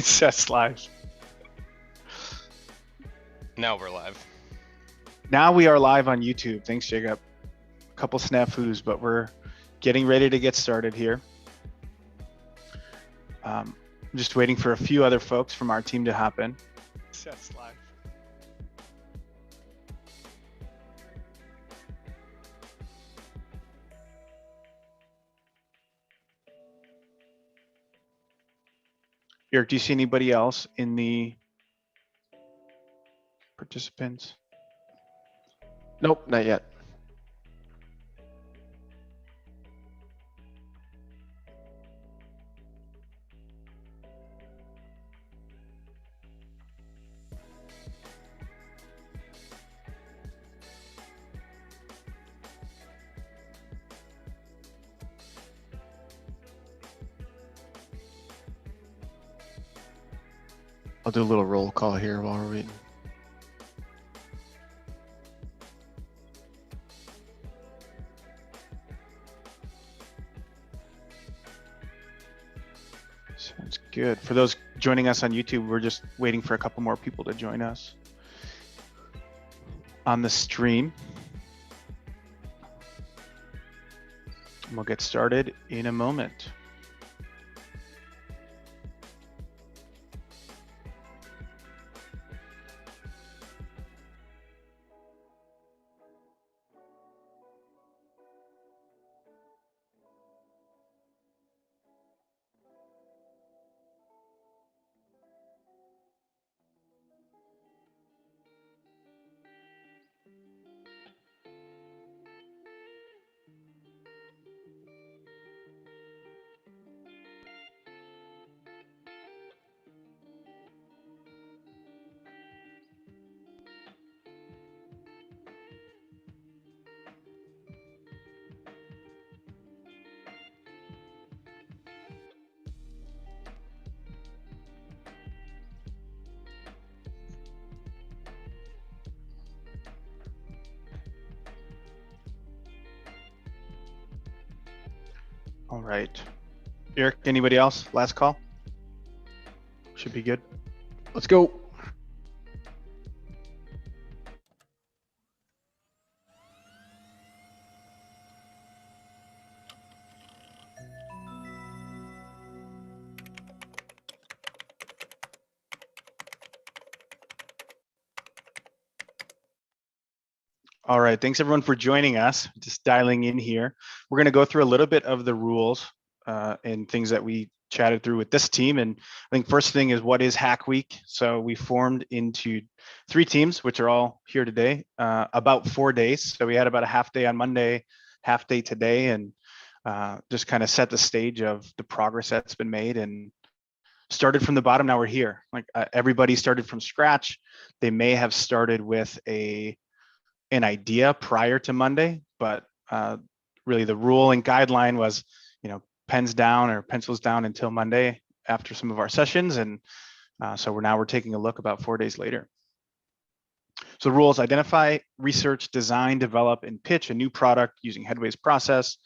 Says live. Now we're live. Now we are live on YouTube. Thanks, Jacob. A couple snafus, but we're getting ready to get started here. I'm just waiting for a few other folks from our team to hop in. Says live. Eric, do you see anybody else in the participants? Nope, not yet. I'll do a little roll call here while we're waiting. Sounds good. For those joining us on YouTube, we're just waiting for a couple more people to join us on the stream. And we'll get started in a moment. All right. Eric, anybody else? Last call? Should be good. Let's go. All right, thanks everyone for joining us. Just dialing in here. We're going to go through a little bit of the rules and things that we chatted through with this team. And I think first thing is, what is Hack Week? So we formed into 3 teams, which are all here today, about 4 days. So we had about a half day on Monday, half day today, and just kind of set the stage of the progress that's been made and started from the bottom. Now we're here. Like everybody started from scratch. They may have started with an idea prior to Monday, but really the rule and guideline was, pens down or pencils down until Monday after some of our sessions. And so we're taking a look about 4 days later. So rules: identify, research, design, develop, and pitch a new product using Headway's process.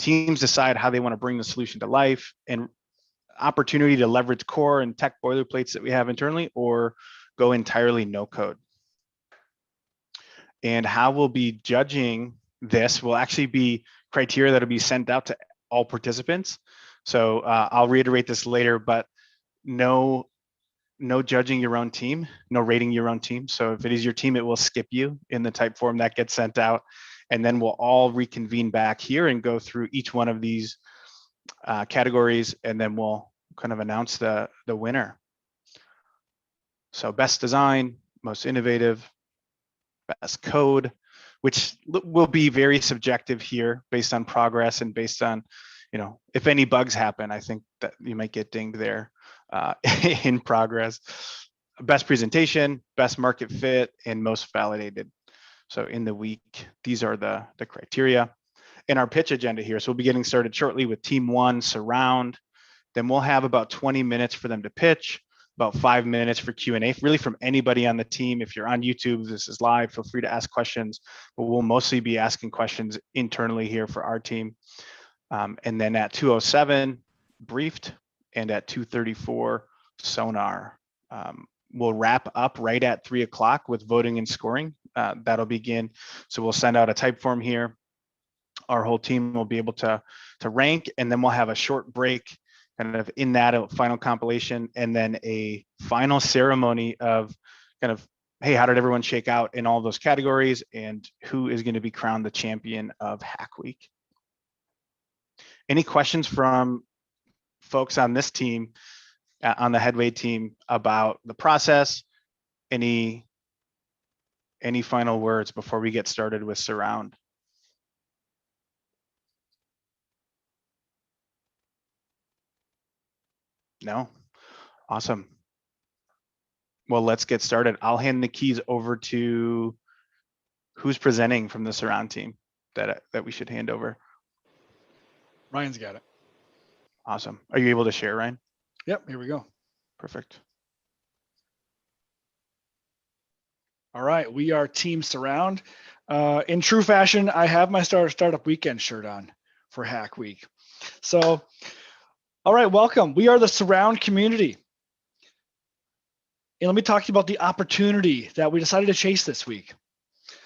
Teams decide how they want to bring the solution to life, and opportunity to leverage core and tech boilerplates that we have internally, or go entirely no code. And how we'll be judging this will actually be criteria that'll be sent out to all participants. So I'll reiterate this later, but no judging your own team, no rating your own team. So if it is your team, it will skip you in the type form that gets sent out. And then we'll all reconvene back here and go through each one of these categories, and then we'll kind of announce the winner. So best design, most innovative, best code, which will be very subjective here based on progress and based on, if any bugs happen, I think that you might get dinged there in progress. Best presentation, best market fit, and most validated. So in the week, these are the criteria. In our pitch agenda here, so we'll be getting started shortly with team 1, Surround. Then we'll have about 20 minutes for them to pitch, about 5 minutes for Q&A, really from anybody on the team. If you're on YouTube, this is live, feel free to ask questions, but we'll mostly be asking questions internally here for our team. And then at 2:07, briefed, and at 2:34, Sonar. We'll wrap up right at 3 o'clock with voting and scoring. That'll begin. So we'll send out a type form here. Our whole team will be able to rank, and then we'll have a short break kind of in that final compilation, and then a final ceremony of kind of, hey, how did everyone shake out in all those categories, and who is going to be crowned the champion of Hack Week. Any questions from folks on this team, on the Headway team, about the process? Any final words before we get started with Surround? No? Awesome. Well, let's get started. I'll hand the keys over to who's presenting from the Surround team that we should hand over. Ryan's got it. Awesome. Are you able to share, Ryan? Yep, here we go. Perfect. All right, we are Team Surround. In true fashion, I have my startup weekend shirt on for Hack Week. So, all right, welcome. We are the Surround community. And let me talk to you about the opportunity that we decided to chase this week.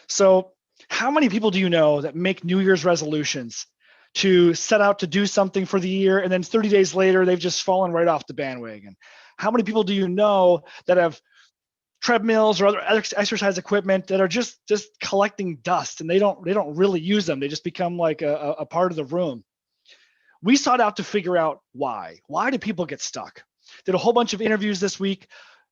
So, how many people do you know that make New Year's resolutions to set out to do something for the year, and then 30 days later, they've just fallen right off the bandwagon? How many people do you know that have treadmills or other exercise equipment that are just collecting dust, and they don't really use them? They just become like a part of the room. We sought out to figure out why. Why do people get stuck? Did a whole bunch of interviews this week,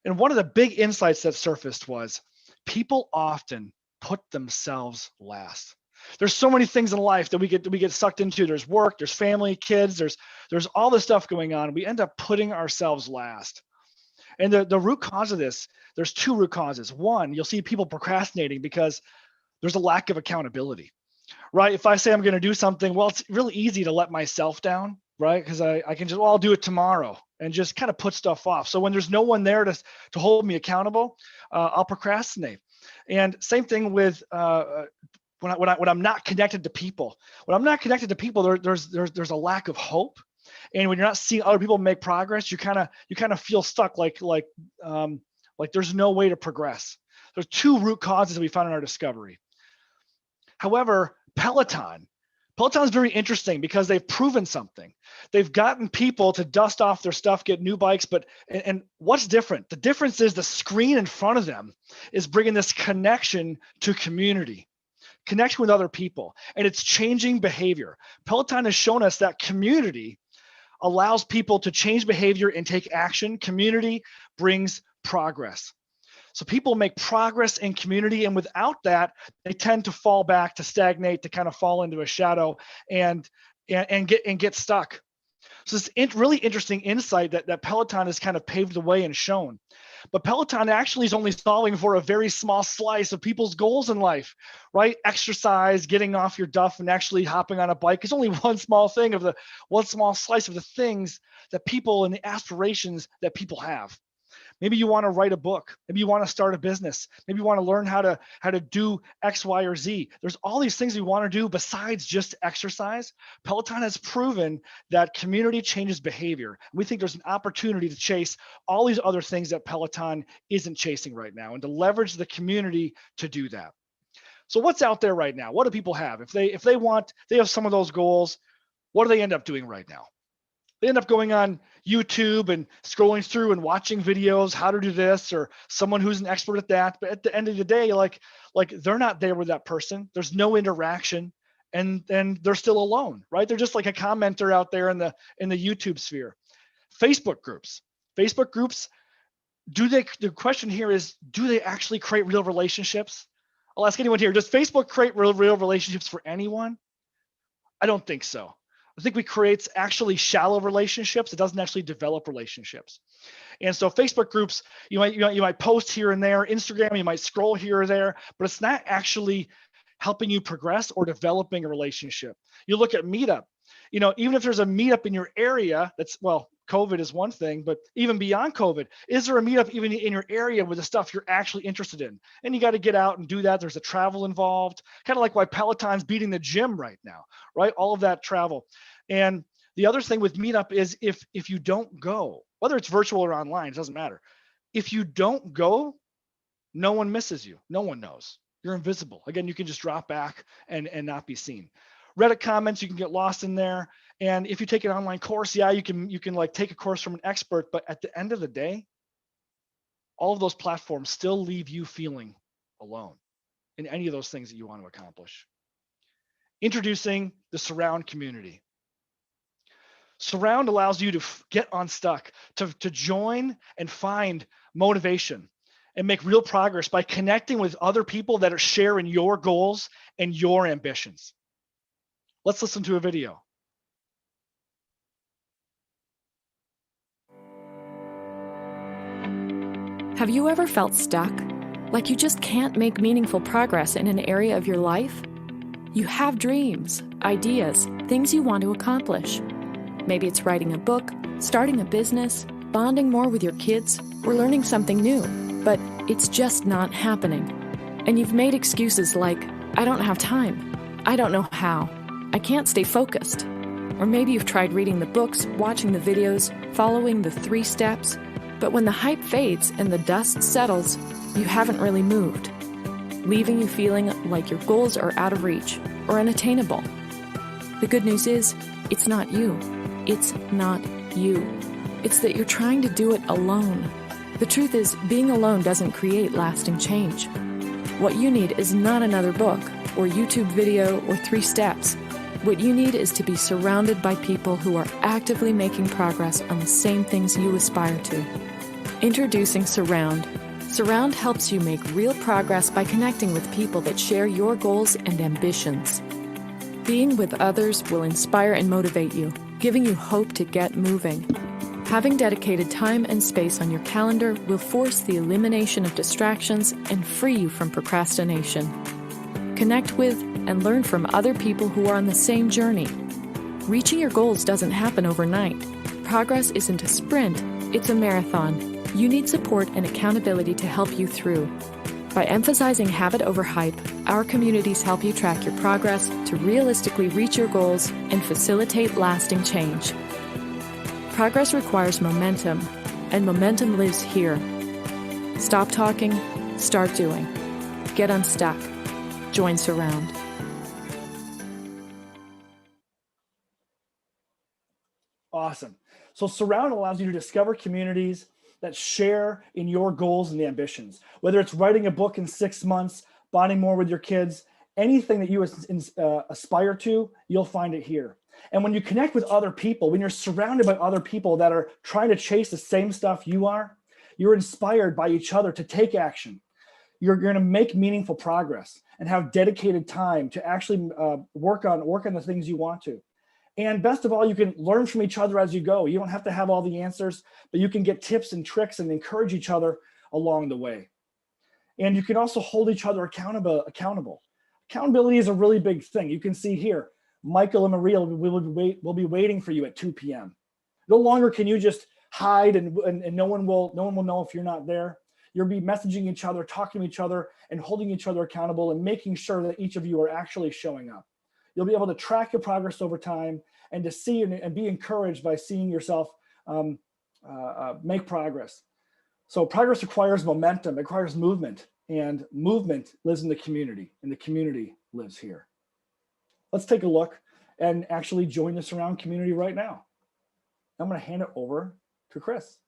and one of the big insights that surfaced was people often put themselves last. There's so many things in life that we get sucked into. There's work, there's family, kids, there's all this stuff going on. We end up putting ourselves last. And the root cause of this, there's two root causes. One, you'll see people procrastinating because there's a lack of accountability, right? If I say I'm going to do something, well, it's really easy to let myself down, right? Because I can just, well, I'll do it tomorrow, and just kind of put stuff off. So when there's no one there to hold me accountable, I'll procrastinate. And same thing with when I'm not connected to people. When I'm not connected to people, there's a lack of hope. And when you're not seeing other people make progress, you kind of feel stuck, like there's no way to progress. There's two root causes that we found in our discovery. However, Peloton is very interesting because they've proven something. They've gotten people to dust off their stuff, get new bikes, and what's different? The difference is the screen in front of them is bringing this connection to community, connection with other people, and it's changing behavior. Peloton has shown us that community allows people to change behavior and take action. Community brings progress. So people make progress in community, and without that, they tend to fall back, to stagnate, to kind of fall into a shadow and get stuck. So this really interesting insight that Peloton has kind of paved the way and shown. But Peloton actually is only solving for a very small slice of people's goals in life, right? Exercise, getting off your duff, and actually hopping on a bike is only one small slice of the things that people and the aspirations that people have. Maybe you want to write a book. Maybe you want to start a business. Maybe you want to learn how to do X, Y, or Z. There's all these things we want to do besides just exercise. Peloton has proven that community changes behavior. We think there's an opportunity to chase all these other things that Peloton isn't chasing right now, and to leverage the community to do that. So what's out there right now? What do people have? If they have some of those goals, what do they end up doing right now? They end up going on YouTube and scrolling through and watching videos, how to do this, or someone who's an expert at that. But at the end of the day, like they're not there with that person. There's no interaction, and they're still alone, right? They're just like a commenter out there in the YouTube sphere. Facebook groups. The question here is, do they actually create real relationships? I'll ask anyone here, does Facebook create real relationships for anyone? I don't think so. I think we create actually shallow relationships. It doesn't actually develop relationships. And so Facebook groups, you might post here and there. Instagram, you might scroll here or there, but it's not actually helping you progress or developing a relationship. You look at Meetup, even if there's a meetup in your area, COVID is one thing, but even beyond COVID, is there a meetup even in your area with the stuff you're actually interested in? And you got to get out and do that. There's a travel involved, kind of like why Peloton's beating the gym right now, right? All of that travel. And the other thing with Meetup is if you don't go, whether it's virtual or online, it doesn't matter. If you don't go, no one misses you. No one knows. You're invisible. Again, you can just drop back and not be seen. Reddit comments, you can get lost in there. And if you take an online course, yeah, you can like take a course from an expert, but at the end of the day, all of those platforms still leave you feeling alone in any of those things that you want to accomplish. Introducing the Surround community. Surround allows you to get unstuck, to join and find motivation and make real progress by connecting with other people that are sharing your goals and your ambitions. Let's listen to a video. Have you ever felt stuck? Like you just can't make meaningful progress in an area of your life? You have dreams, ideas, things you want to accomplish. Maybe it's writing a book, starting a business, bonding more with your kids, or learning something new, but it's just not happening. And you've made excuses like, I don't have time, I don't know how, I can't stay focused. Or maybe you've tried reading the books, watching the videos, following the 3 steps, but when the hype fades and the dust settles, you haven't really moved, leaving you feeling like your goals are out of reach or unattainable. The good news is, it's not you. It's not you. It's that you're trying to do it alone. The truth is, being alone doesn't create lasting change. What you need is not another book or YouTube video or 3 steps. What you need is to be surrounded by people who are actively making progress on the same things you aspire to. Introducing Surround. Surround helps you make real progress by connecting with people that share your goals and ambitions. Being with others will inspire and motivate you, giving you hope to get moving. Having dedicated time and space on your calendar will force the elimination of distractions and free you from procrastination. Connect with and learn from other people who are on the same journey. Reaching your goals doesn't happen overnight. Progress isn't a sprint, it's a marathon. You need support and accountability to help you through. By emphasizing habit over hype, our communities help you track your progress to realistically reach your goals and facilitate lasting change. Progress requires momentum, and momentum lives here. Stop talking, start doing. Get unstuck. Join Surround. Awesome. So Surround allows you to discover communities that share in your goals and ambitions. Whether it's writing a book in 6 months, bonding more with your kids, anything that you aspire to, you'll find it here. And when you connect with other people, when you're surrounded by other people that are trying to chase the same stuff you are, you're inspired by each other to take action. You're going to make meaningful progress and have dedicated time to actually work on the things you want to. And best of all, you can learn from each other as you go. You don't have to have all the answers, but you can get tips and tricks and encourage each other along the way. And you can also hold each other accountable. Accountability is a really big thing. You can see here, Michael and Maria will be waiting for you at 2 p.m. No longer can you just hide and no one will know if you're not there. You'll be messaging each other, talking to each other, and holding each other accountable and making sure that each of you are actually showing up. You'll be able to track your progress over time and to see and be encouraged by seeing yourself make progress. So progress requires momentum, it requires movement, and movement lives in the community, and the community lives here. Let's take a look and actually join the Surround community right now. I'm going to hand it over to Chris.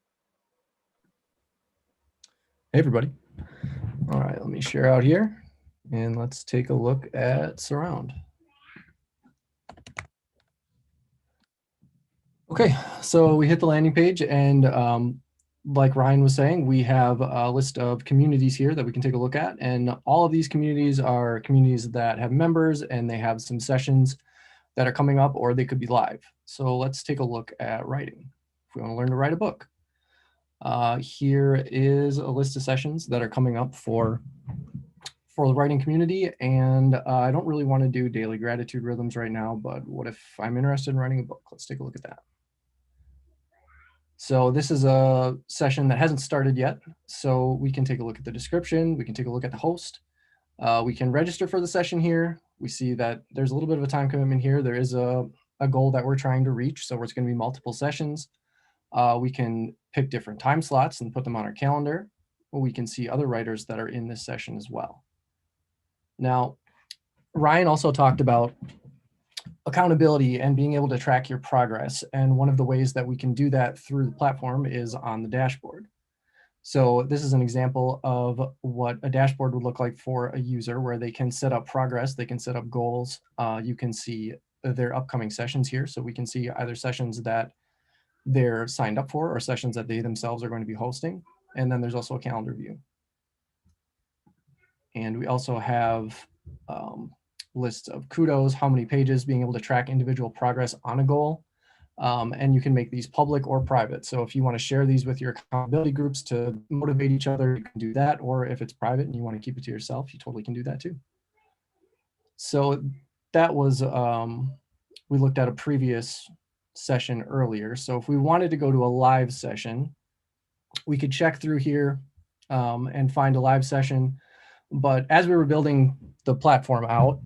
Hey, everybody. All right, let me share out here, and let's take a look at Surround. Okay, so we hit the landing page, and like Ryan was saying, we have a list of communities here that we can take a look at, and all of these communities are communities that have members, and they have some sessions that are coming up, or they could be live. So let's take a look at writing. If we want to learn to write a book, here is a list of sessions that are coming up for the writing community, and I don't really want to do daily gratitude rhythms right now, but what if I'm interested in writing a book? Let's take a look at that. So this is a session that hasn't started yet, so we can take a look at the description, we can take a look at the host, we can register for the session here. We see that there's a little bit of a time commitment here. There is a goal that we're trying to reach, so it's going to be multiple sessions. We can pick different time slots and put them on our calendar. We can see other writers that are in this session as well. Now, Ryan also talked about accountability and being able to track your progress. And one of the ways that we can do that through the platform is on the dashboard. So this is an example of what a dashboard would look like for a user, where they can set up progress, they can set up goals. You can see their upcoming sessions here. So we can see either sessions that they're signed up for or sessions that they themselves are going to be hosting. And then there's also a calendar view. And we also have lists of kudos, how many pages, being able to track individual progress on a goal. And you can make these public or private. So if you want to share these with your accountability groups to motivate each other, you can do that. Or if it's private and you want to keep it to yourself, you totally can do that too. So that was, we looked at a previous session earlier. So if we wanted to go to a live session, we could check through here and find a live session. But as we were building the platform out,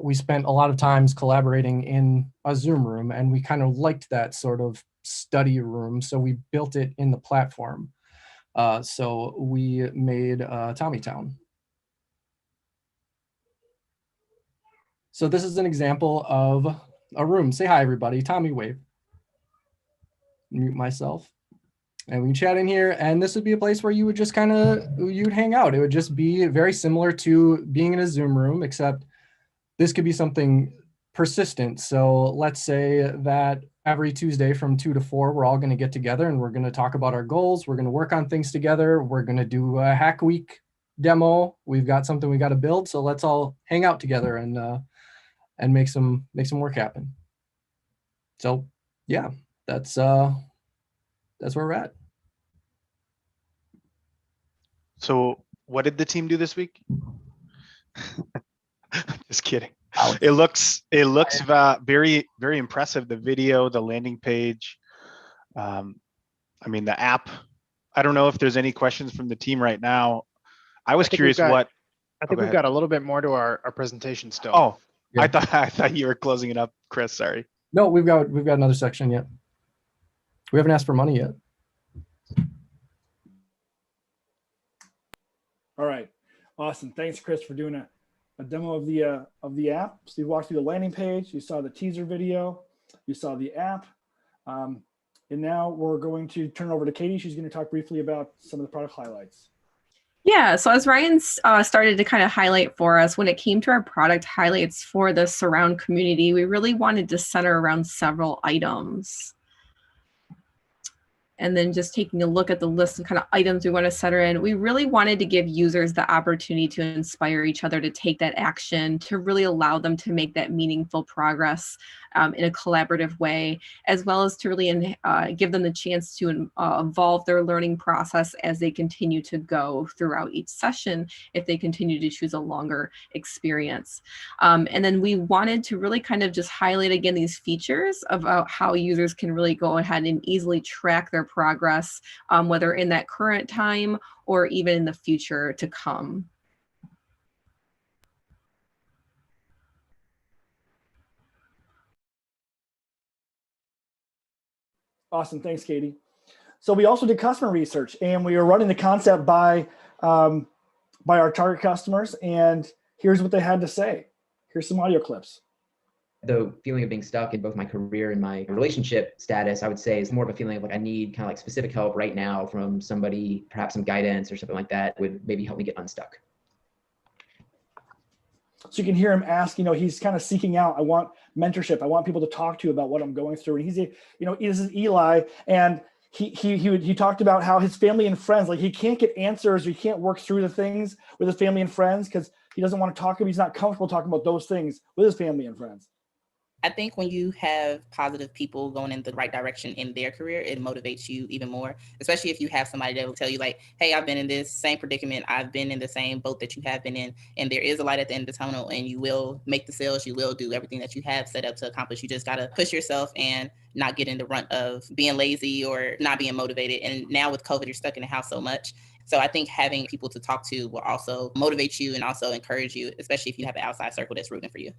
we spent a lot of times collaborating in a Zoom room, and we kind of liked that sort of study room. So we built it in the platform. So we made Tommytown. So this is an example of a room. Say hi, everybody. Tommy, wave. Mute myself. And we can chat in here, and this would be a place where you would just you'd hang out. It would just be very similar to being in a Zoom room, except this could be something persistent. So let's say that every Tuesday from 2 to 4, we're all going to get together and we're going to talk about our goals. We're going to work on things together. We're going to do a Hack Week demo. We've got something we got to build. So let's all hang out together and make some work happen. So yeah, that's where we're at. So what did the team do this week? Just kidding. It looks very, very impressive. The video, the landing page. I mean, the app. I don't know if there's any questions from the team right now. I was curious what. I think we've got a little bit more to our presentation still. Oh, yeah. I thought you were closing it up, Chris. Sorry. No, we've got another section yet. We haven't asked for money yet. All right, awesome. Thanks, Chris, for doing a demo of the app. So you walked through the landing page, you saw the teaser video, you saw the app, and now we're going to turn it over to Katie. She's going to talk briefly about some of the product highlights. Yeah, so as Ryan started to kind of highlight for us, when it came to our product highlights for the surround community, we really wanted to center around several items. And then just taking a look at the list of kind of items we want to center in, we really wanted to give users the opportunity to inspire each other to take that action, to really allow them to make that meaningful progress in a collaborative way, as well as to really give them the chance to evolve their learning process as they continue to go throughout each session, if they continue to choose a longer experience. And then we wanted to really kind of just highlight again these features about how users can really go ahead and easily track their progress, whether in that current time or even in the future to come. Awesome, thanks, Katie. So we also did customer research, and we are running the concept by our target customers, and here's what they had to say. Here's some audio clips. The feeling of being stuck in both my career and my relationship status, I would say, is more of a feeling of like I need kind of like specific help right now from somebody, perhaps some guidance or something like that would maybe help me get unstuck. So you can hear him ask, he's kind of seeking out, I want mentorship. I want people to talk to about what I'm going through. And this is Eli, and he talked about how his family and friends, like he can't get answers, or he can't work through the things with his family and friends because he doesn't want to talk about, he's not comfortable talking about those things with his family and friends. I think when you have positive people going in the right direction in their career, it motivates you even more, especially if you have somebody that will tell you like, hey, I've been in this same predicament. I've been in the same boat that you have been in, and there is a light at the end of the tunnel, and you will make the sales. You will do everything that you have set up to accomplish. You just got to push yourself and not get in the rut of being lazy or not being motivated. And now with COVID, you're stuck in the house so much. So I think having people to talk to will also motivate you and also encourage you, especially if you have an outside circle that's rooting for you.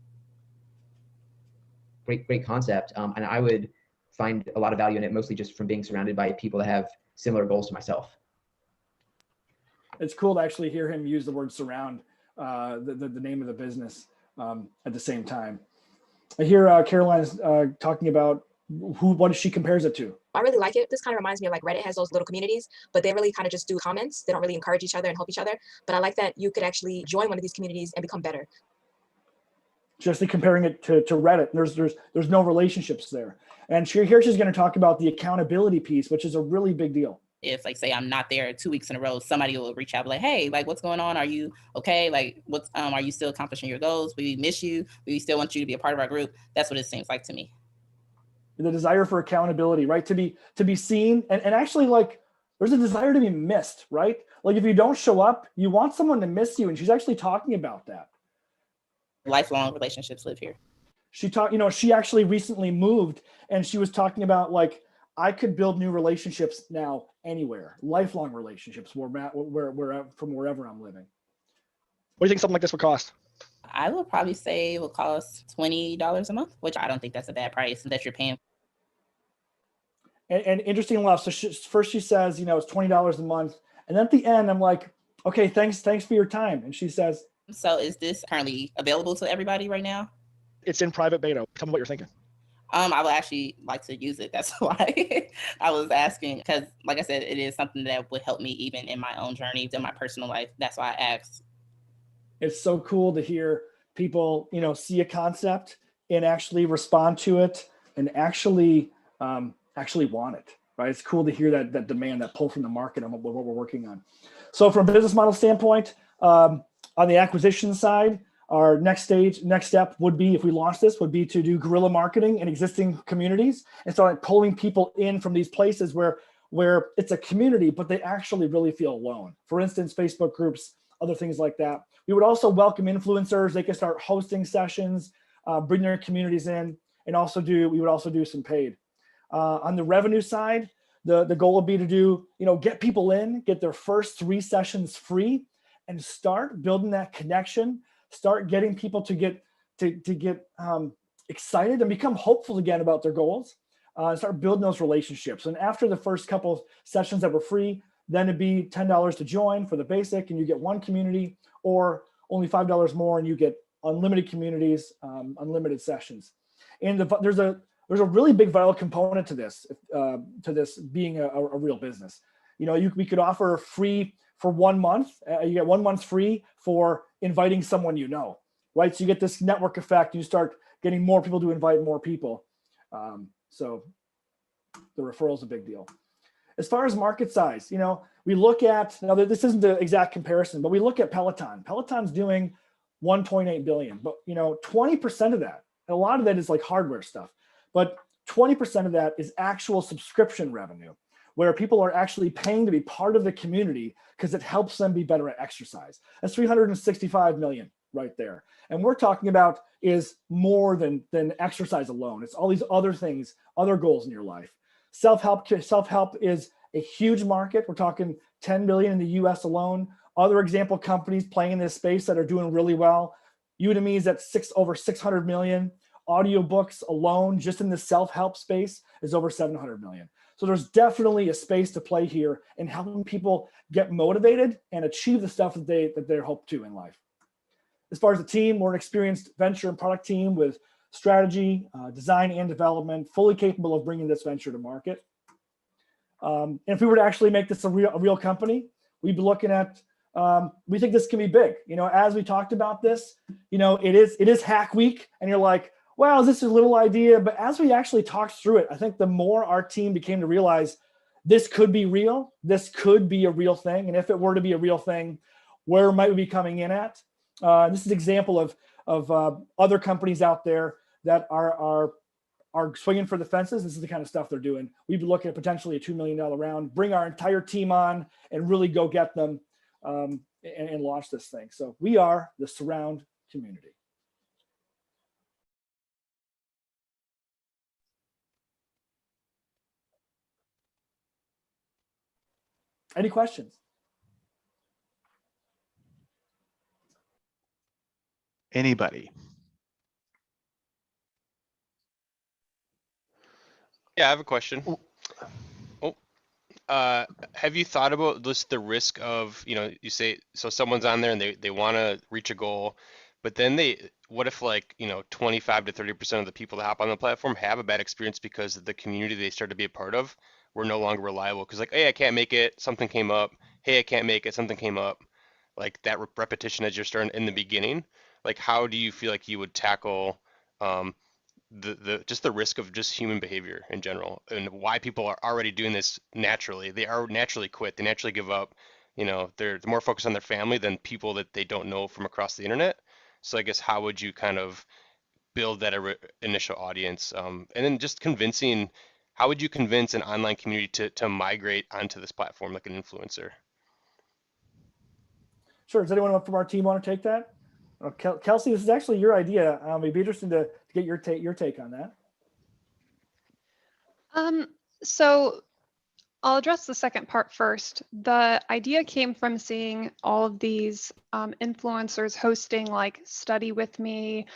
Great concept. And I would find a lot of value in it, mostly just from being surrounded by people that have similar goals to myself. It's cool to actually hear him use the word surround, the name of the business at the same time. I hear Caroline's talking about what she compares it to. I really like it. This kind of reminds me of like Reddit has those little communities, but they really kind of just do comments. They don't really encourage each other and help each other. But I like that you could actually join one of these communities and become better. Just comparing it to Reddit, there's no relationships there. And here she's going to talk about the accountability piece, which is a really big deal. If like, say I'm not there 2 weeks in a row, somebody will reach out like, hey, like what's going on? Are you okay? Like what's, are you still accomplishing your goals? We miss you. We still want you to be a part of our group. That's what it seems like to me. The desire for accountability, right? To be seen and actually like there's a desire to be missed, right? Like if you don't show up, you want someone to miss you. And she's actually talking about that. Lifelong relationships live here. She talked, she actually recently moved and she was talking about like, I could build new relationships now anywhere, lifelong relationships from wherever I'm living. What do you think something like this would cost? I would probably say it would cost $20 a month, which I don't think that's a bad price that you're paying. And interesting enough, so first she says, it's $20 a month. And then at the end, I'm like, okay, thanks for your time. And she says, so is this currently available to everybody right now? It's in private beta. Tell me what you're thinking. I would actually like to use it. That's why I was asking, because like I said, it is something that would help me even in my own journey, in my personal life. That's why I asked. It's so cool to hear people, see a concept and actually respond to it and actually want it, right? It's cool to hear that demand, that pull from the market on what we're working on. So from a business model standpoint, on the acquisition side, our next step would be, if we launch this, would be to do guerrilla marketing in existing communities and start pulling people in from these places where it's a community, but they actually really feel alone. For instance, Facebook groups, other things like that. We would also welcome influencers. They can start hosting sessions, bring their communities in, and we would also do some paid. On the revenue side, the goal would be to do, get people in, get their first 3 sessions free, and start building that connection. Start getting people to get excited and become hopeful again about their goals. And start building those relationships. And after the first couple of sessions that were free, then it'd be $10 to join for the basic, and you get 1 community, or only $5 more, and you get unlimited communities, unlimited sessions. And there's a really big vital component to this being a real business. We could offer free for 1 month. You get 1 month free for inviting someone right? So you get this network effect. You start getting more people to invite more people. So the referral is a big deal. As far as market size, we look at, now this isn't the exact comparison, but we look at Peloton. Peloton's doing 1.8 billion, but 20% of that, and a lot of that is like hardware stuff, but 20% of that is actual subscription revenue, where people are actually paying to be part of the community because it helps them be better at exercise. That's 365 million right there. And we're talking about is more than exercise alone. It's all these other things, other goals in your life. Self-help is a huge market. We're talking 10 billion in the US alone. Other example companies playing in this space that are doing really well. Udemy is at over 600 million. Audiobooks alone, just in the self-help space, is over 700 million. So there's definitely a space to play here in helping people get motivated and achieve the stuff that they hope to in life. As far as the team, we're an experienced venture and product team with strategy, design, and development, fully capable of bringing this venture to market. And if we were to actually make this a real company, we'd be looking at, we think this can be big. As we talked about this, it is Hack Week, and you're like, well, is this a little idea? But as we actually talked through it, I think the more our team became to realize this could be real, this could be a real thing. And if it were to be a real thing, where might we be coming in at? This is an example of other companies out there that are swinging for the fences. This is the kind of stuff they're doing. We'd be looking at potentially a $2 million round, bring our entire team on and really go get them and launch this thing. So we are the Surround community. Any questions? Anybody? Yeah, I have a question. Oh, have you thought about just the risk of, you say, so someone's on there and they want to reach a goal, but then what if like, 25 to 30% of the people that hop on the platform have a bad experience because the community they started to be a part of were no longer reliable? Because like, hey, I can't make it, something came up. Hey, I can't make it, something came up. Like that repetition as you're starting in the beginning. Like, how do you feel like you would tackle um, the just the risk of just human behavior in general and why people are already doing this naturally. They are naturally quit. They naturally give up. They're more focused on their family than people that they don't know from across the internet. So I guess how would you kind of build that initial audience? And then just convincing, how would you convince an online community to migrate onto this platform like an influencer? Sure. Does anyone from our team want to take that? Kelsey, this is actually your idea. It'd be interesting to get your take on that. So I'll address the second part first. The idea came from seeing all of these influencers hosting like Study With Me,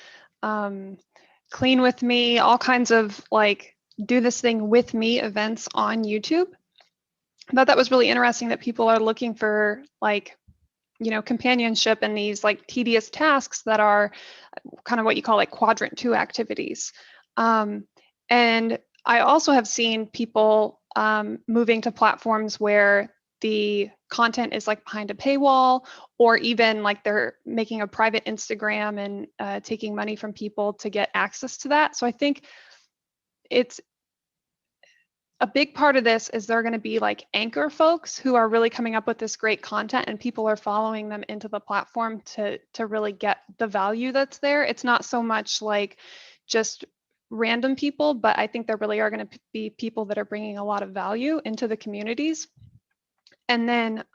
Clean With Me, all kinds of like do this thing with me events on YouTube. I thought that was really interesting that people are looking for like, companionship in these like tedious tasks that are kind of what you call like quadrant 2 activities. And I also have seen people moving to platforms where the content is like behind a paywall, or even like they're making a private Instagram and taking money from people to get access to that. So I think it's a big part of this is they're going to be like anchor folks who are really coming up with this great content, and people are following them into the platform to really get the value that's there. It's not so much like just random people, but I think there really are going to be people that are bringing a lot of value into the communities. And then,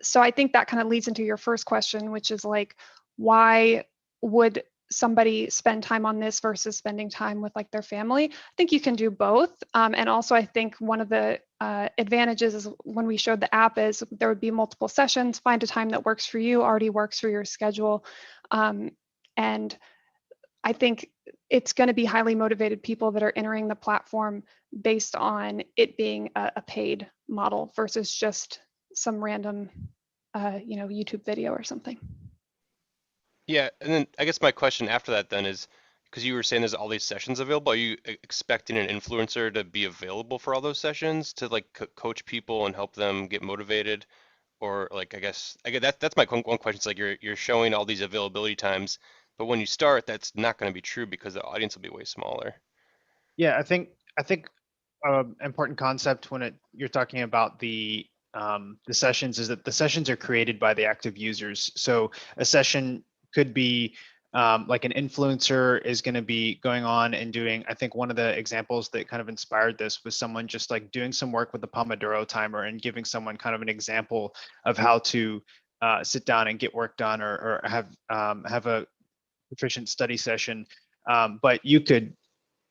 so I think that kind of leads into your first question, which is like, why would somebody spend time on this versus spending time with like their family? I think you can do both. And also I think one of the advantages is when we showed the app is there would be multiple sessions, find a time that works for you, already works for your schedule. And I think it's going to be highly motivated people that are entering the platform based on it being a paid model versus just some random, YouTube video or something. Yeah, and then I guess my question after that then is, because you were saying there's all these sessions available, are you expecting an influencer to be available for all those sessions to like coach people and help them get motivated? Or like, I guess that's my one question. It's like you're showing all these availability times, but when you start, that's not going to be true because the audience will be way smaller. Yeah, I think important concept when you're talking about the sessions is that the sessions are created by the active users. So a session could be like an influencer is going to be going on and doing, I think one of the examples that kind of inspired this was someone just like doing some work with the Pomodoro timer and giving someone kind of an example of how to sit down and get work done, or have a proficient study session. But you could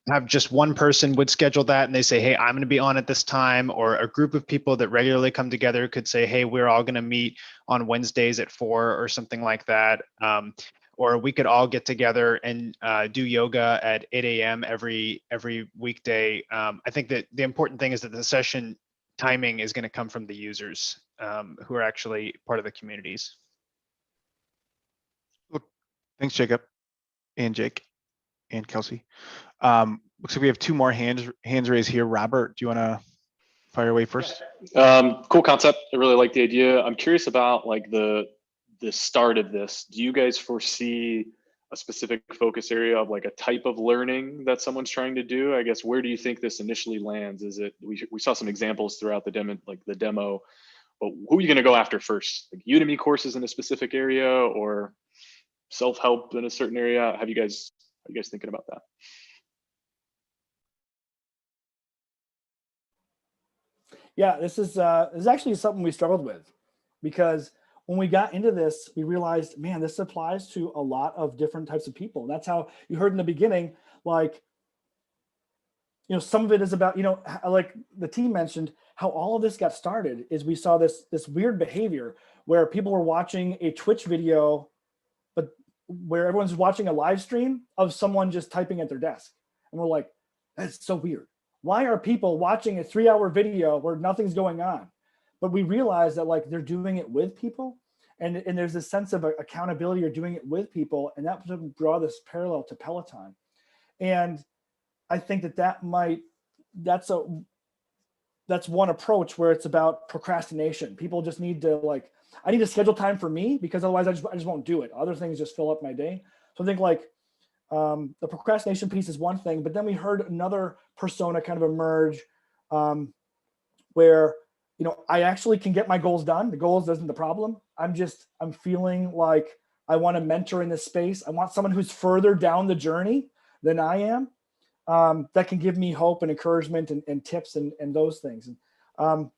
have just one person would schedule that and they say, hey, I'm going to be on at this time, or a group of people that regularly come together could say, hey, we're all going to meet on Wednesdays at 4 or something like that. Or we could all get together and do yoga at 8 a.m. every weekday. I think that the important thing is that the session timing is going to come from the users who are actually part of the communities. Thanks, Jacob and Jake and Kelsey. Looks like we have two more hands raised here. Robert, do you want to fire away first? Cool concept. I really like the idea. I'm curious about like the start of this. Do you guys foresee a specific focus area of like a type of learning that someone's trying to do? I guess, where do you think this initially lands? Is it, we saw some examples throughout the demo, but who are you going to go after first? Like Udemy courses in a specific area, or self-help in a certain area? Are you guys thinking about that? Yeah, this is actually something we struggled with, because when we got into this, we realized, man, this applies to a lot of different types of people. That's how you heard in the beginning, like, some of it is about, like the team mentioned, how all of this got started is we saw this weird behavior where people were watching a Twitch video, but where everyone's watching a live stream of someone just typing at their desk. And we're like, That's so weird. Why are people watching a 3-hour video where nothing's going on? But we realize that like they're doing it with people, and there's a sense of accountability. You're doing it with people, and that would draw this parallel to Peloton. And I think that's one approach where it's about procrastination. People just need to like, I need to schedule time for me because otherwise I just won't do it. Other things just fill up my day. So I think like the procrastination piece is one thing, but then we heard another persona kind of emerge where, you know, I actually can get my goals done. The goals isn't the problem. I'm feeling like I want to mentor in this space. I want someone who's further down the journey than I am, that can give me hope and encouragement and tips and those things. And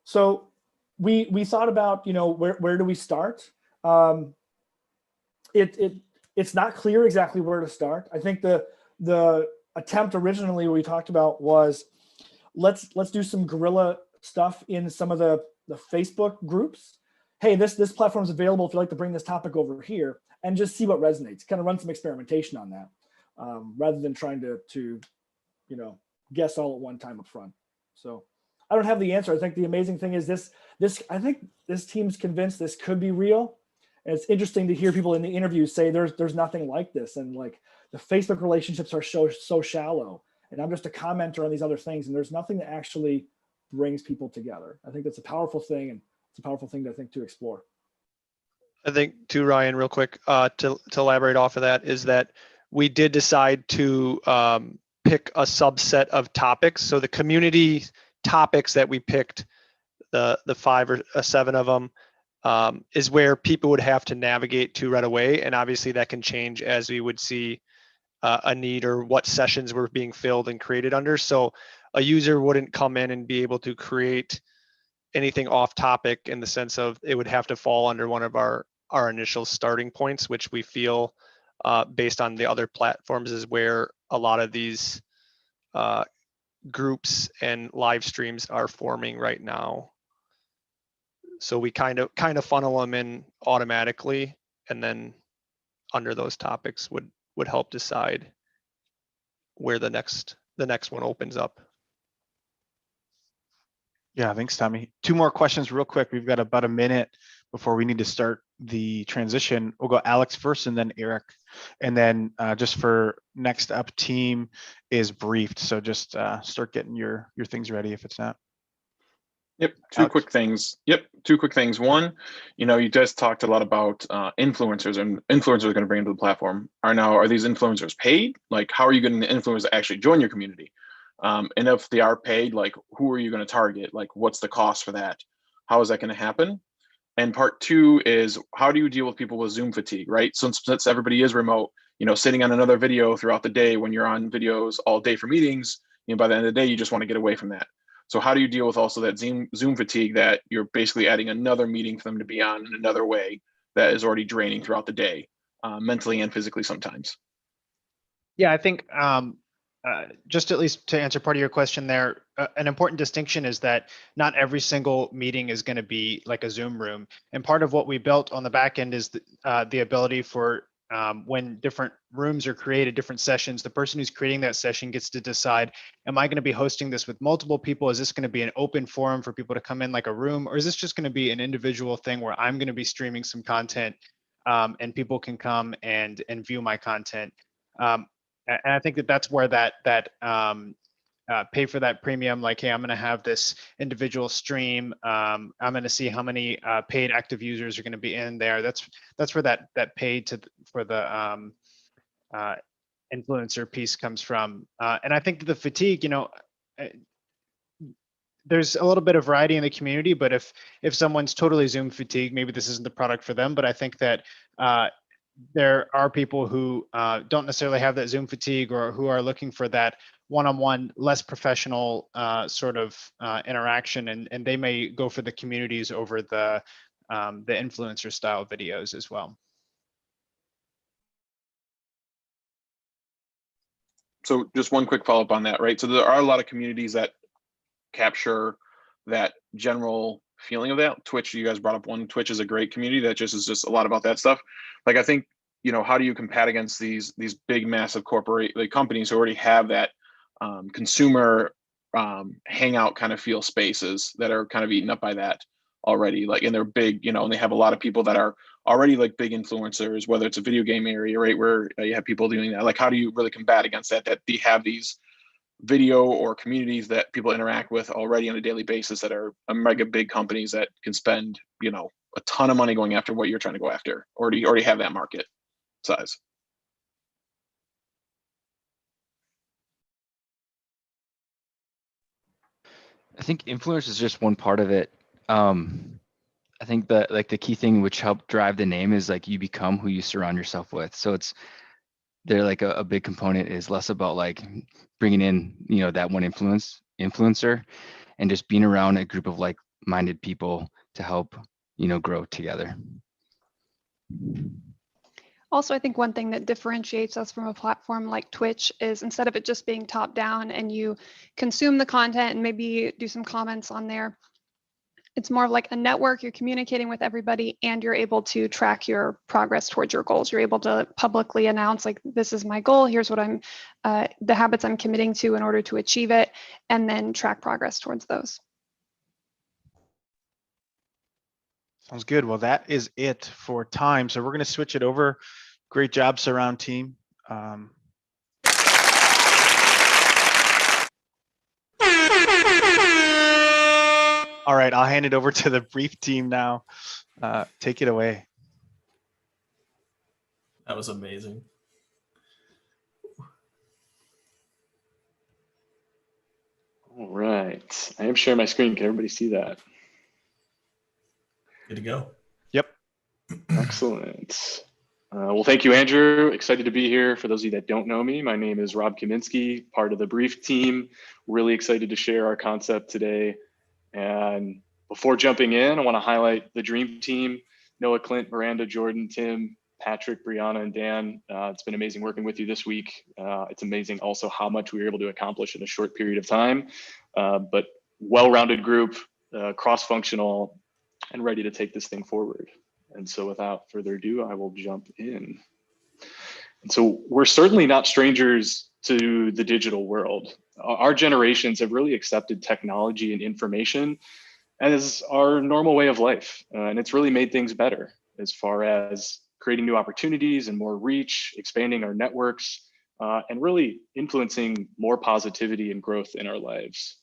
so we thought about, you know, where do we start? It's not clear exactly where to start. I think the attempt originally we talked about was let's do some guerrilla stuff in some of the Facebook groups. Hey, this platform is available if you'd like to bring this topic over here, and just see what resonates. Kind of run some experimentation on that, rather than trying to you know, guess all at one time up front. So I don't have the answer. I think the amazing thing is this. I think this team's convinced this could be real. And it's interesting to hear people in the interviews say there's nothing like this, and like the Facebook relationships are so shallow, and I'm just a commenter on these other things, and there's nothing that actually brings people together. I think that's a powerful thing, and it's a powerful thing to explore. I think too, Ryan, real quick, to elaborate off of that, is that we did decide to pick a subset of topics. So the community topics that we picked, the 5 or 7 of them, is where people would have to navigate to right away. And obviously that can change as we would see a need or what sessions were being filled and created under. So a user wouldn't come in and be able to create anything off topic in the sense of it would have to fall under one of our initial starting points, which we feel based on the other platforms is where a lot of these groups and live streams are forming right now. So we kind of funnel them in automatically, and then under those topics would help decide where the next one opens up. Yeah, thanks, Tommy. 2 more questions real quick. We've got about a minute before we need to start the transition. We'll go Alex first and then Eric. And then just for next up, team is briefed. So just start getting your things ready if it's not. Yep, two quick things. One, you know, you guys talked a lot about influencers, and influencers are going to bring into the platform. Are these influencers paid? Like, how are you getting the influencers to actually join your community? And if they are paid, like, who are you going to target? Like, what's the cost for that? How is that going to happen? And part 2 is, how do you deal with people with Zoom fatigue, right? Since everybody is remote, you know, sitting on another video throughout the day when you're on videos all day for meetings, you know, by the end of the day, you just want to get away from that. So how do you deal with also that Zoom fatigue, that you're basically adding another meeting for them to be on in another way that is already draining throughout the day, mentally and physically sometimes? Yeah, I think just at least to answer part of your question there, an important distinction is that not every single meeting is going to be like a Zoom room. And part of what we built on the back end is the ability for when different rooms are created, different sessions, the person who's creating that session gets to decide, am I going to be hosting this with multiple people? Is this going to be an open forum for people to come in like a room? Or is this just going to be an individual thing where I'm going to be streaming some content and people can come and view my content? And I think that's where that pay for that premium, like, hey, I'm going to have this individual stream. I'm going to see how many paid active users are going to be in there. That's where that paid for the influencer piece comes from. And I think that the fatigue, you know, there's a little bit of variety in the community, but if someone's totally Zoom fatigued, maybe this isn't the product for them. But I think that there are people who don't necessarily have that Zoom fatigue, or who are looking for that one-on-one, less professional sort of interaction, and they may go for the communities over the influencer style videos as well. So just one quick follow-up on that, right? So there are a lot of communities that capture that general feeling of that. Twitch, you guys brought up one. Twitch is a great community that is just a lot about that stuff. Like, I think how do you combat against these big, massive corporate companies who already have that consumer hangout kind of feel spaces that are kind of eaten up by that already, and they're big, and they have a lot of people that are already big influencers, whether it's a video game area, right, where you have people doing that. How do you really combat against that they have these video or communities that people interact with already on a daily basis that are mega big companies that can spend a ton of money going after what you're trying to go after, or do you already have that market size? I think influence is just one part of it. I think that the key thing which helped drive the name is you become who you surround yourself with. So they're a big component is less about bringing in that one influencer and just being around a group of like-minded people to help grow together. Also, I think one thing that differentiates us from a platform like Twitch is instead of it just being top down and you consume the content and maybe do some comments on there, it's more of like a network. You're communicating with everybody and you're able to track your progress towards your goals. You're able to publicly announce this is my goal. Here's what the habits I'm committing to in order to achieve it, and then track progress towards those. Sounds good. Well, that is it for time. So we're going to switch it over. Great job, Surround team. All right, I'll hand it over to the brief team now. Take it away. That was amazing. All right. I am sharing my screen. Can everybody see that? Good to go. Yep. Excellent. Well, thank you, Andrew. Excited to be here. For those of you that don't know me, my name is Rob Kaminsky, part of the brief team. Really excited to share our concept today. And before jumping in, I want to highlight the dream team: Noah, Clint, Miranda, Jordan, Tim, Patrick, Brianna, and Dan. It's been amazing working with you this week. It's amazing also how much we were able to accomplish in a short period of time, but well-rounded group, cross-functional, and ready to take this thing forward. And so without further ado, I will jump in. And so we're certainly not strangers to the digital world. Our generations have really accepted technology and information as our normal way of life. And it's really made things better as far as creating new opportunities and more reach, expanding our networks, and really influencing more positivity and growth in our lives.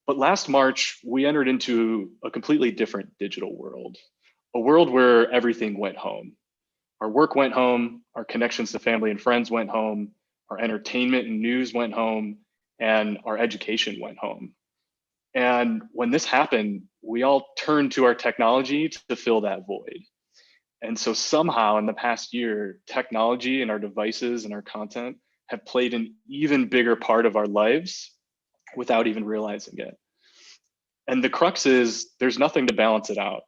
But last March, we entered into a completely different digital world, a world where everything went home. Our work went home, our connections to family and friends went home, our entertainment and news went home, and our education went home. And when this happened, we all turned to our technology to fill that void. And so somehow in the past year, technology and our devices and our content have played an even bigger part of our lives without even realizing it. And the crux is there's nothing to balance it out.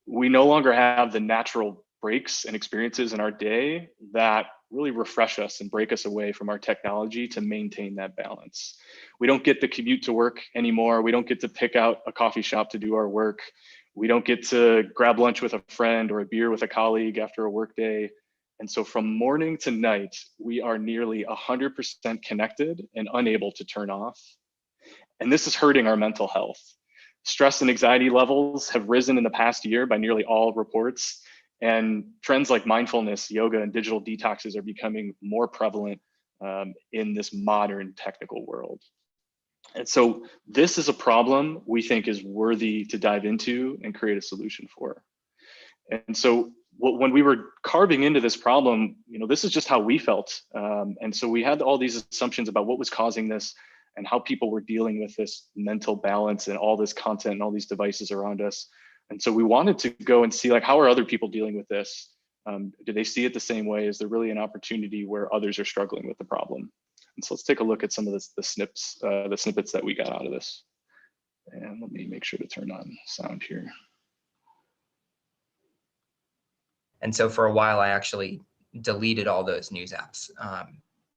We no longer have the natural breaks and experiences in our day that really refresh us and break us away from our technology to maintain that balance. We don't get the commute to work anymore. We don't get to pick out a coffee shop to do our work. We don't get to grab lunch with a friend or a beer with a colleague after a work day. And so from morning to night, we are nearly 100% connected and unable to turn off. And this is hurting our mental health. Stress and anxiety levels have risen in the past year by nearly all reports. And trends like mindfulness, yoga, and digital detoxes are becoming more prevalent in this modern technical world. And so this is a problem we think is worthy to dive into and create a solution for. And so when we were carving into this problem, this is just how we felt. And so we had all these assumptions about what was causing this and how people were dealing with this mental balance and all this content and all these devices around us. And so we wanted to go and see, how are other people dealing with this? Do they see it the same way? Is there really an opportunity where others are struggling with the problem? And so let's take a look at some of the snippets that we got out of this. And let me make sure to turn on sound here. And so for a while, I actually deleted all those news apps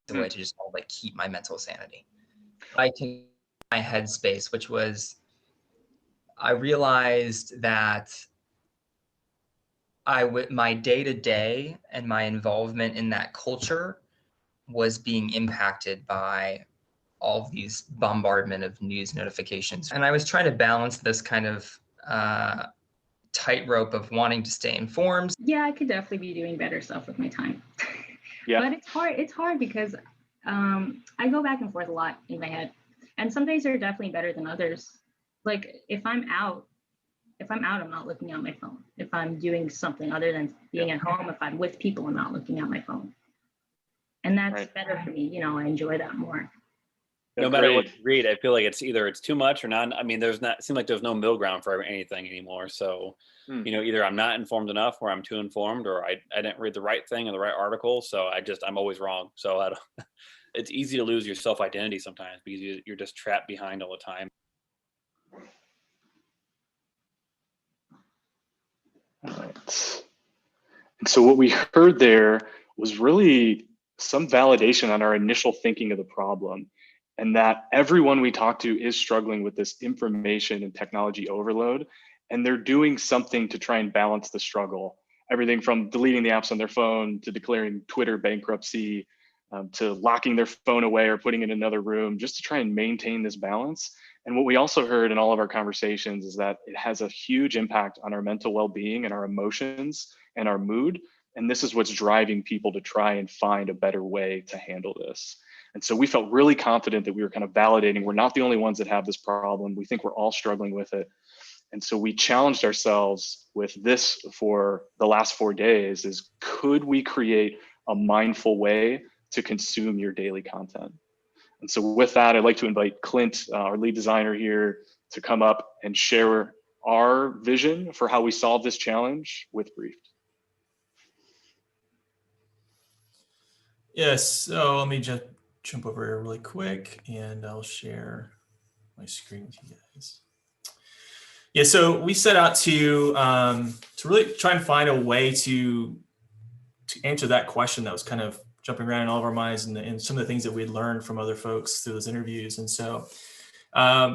the way to just keep my mental sanity. I took my headspace, which was, I realized that my day-to-day and my involvement in that culture was being impacted by all of these bombardment of news notifications. And I was trying to balance this kind of tightrope of wanting to stay informed. Yeah, I could definitely be doing better stuff with my time. Yeah. But it's hard because I go back and forth a lot in my head. And some days are definitely better than others. Like if I'm out, I'm not looking at my phone. If I'm doing something other than being at home, if I'm with people, I'm not looking at my phone. And that's better for me. I enjoy that more. No matter what you read, I feel like it's too much or not. I mean, it seems like there's no middle ground for anything anymore. So, either I'm not informed enough or I'm too informed, or I didn't read the right thing or the right article. So I'm always wrong. So it's easy to lose your self-identity sometimes because you're just trapped behind all the time. All right. And so what we heard there was really some validation on our initial thinking of the problem, and that everyone we talk to is struggling with this information and technology overload, and they're doing something to try and balance the struggle. Everything from deleting the apps on their phone to declaring Twitter bankruptcy, to locking their phone away or putting it in another room just to try and maintain this balance. And what we also heard in all of our conversations is that it has a huge impact on our mental well-being and our emotions and our mood. And this is what's driving people to try and find a better way to handle this. And so we felt really confident that we were kind of validating we're not the only ones that have this problem. We think we're all struggling with it. And so we challenged ourselves with this for the last 4 days is, could we create a mindful way to consume your daily content? And so with that, I'd like to invite Clint, our lead designer here, to come up and share our vision for how we solve this challenge with Briefed. Yes, so let me just jump over here really quick and I'll share my screen with you guys. Yeah, so we set out to really try and find a way to answer that question that was kind of jumping around in all of our minds and some of the things that we had learned from other folks through those interviews. And so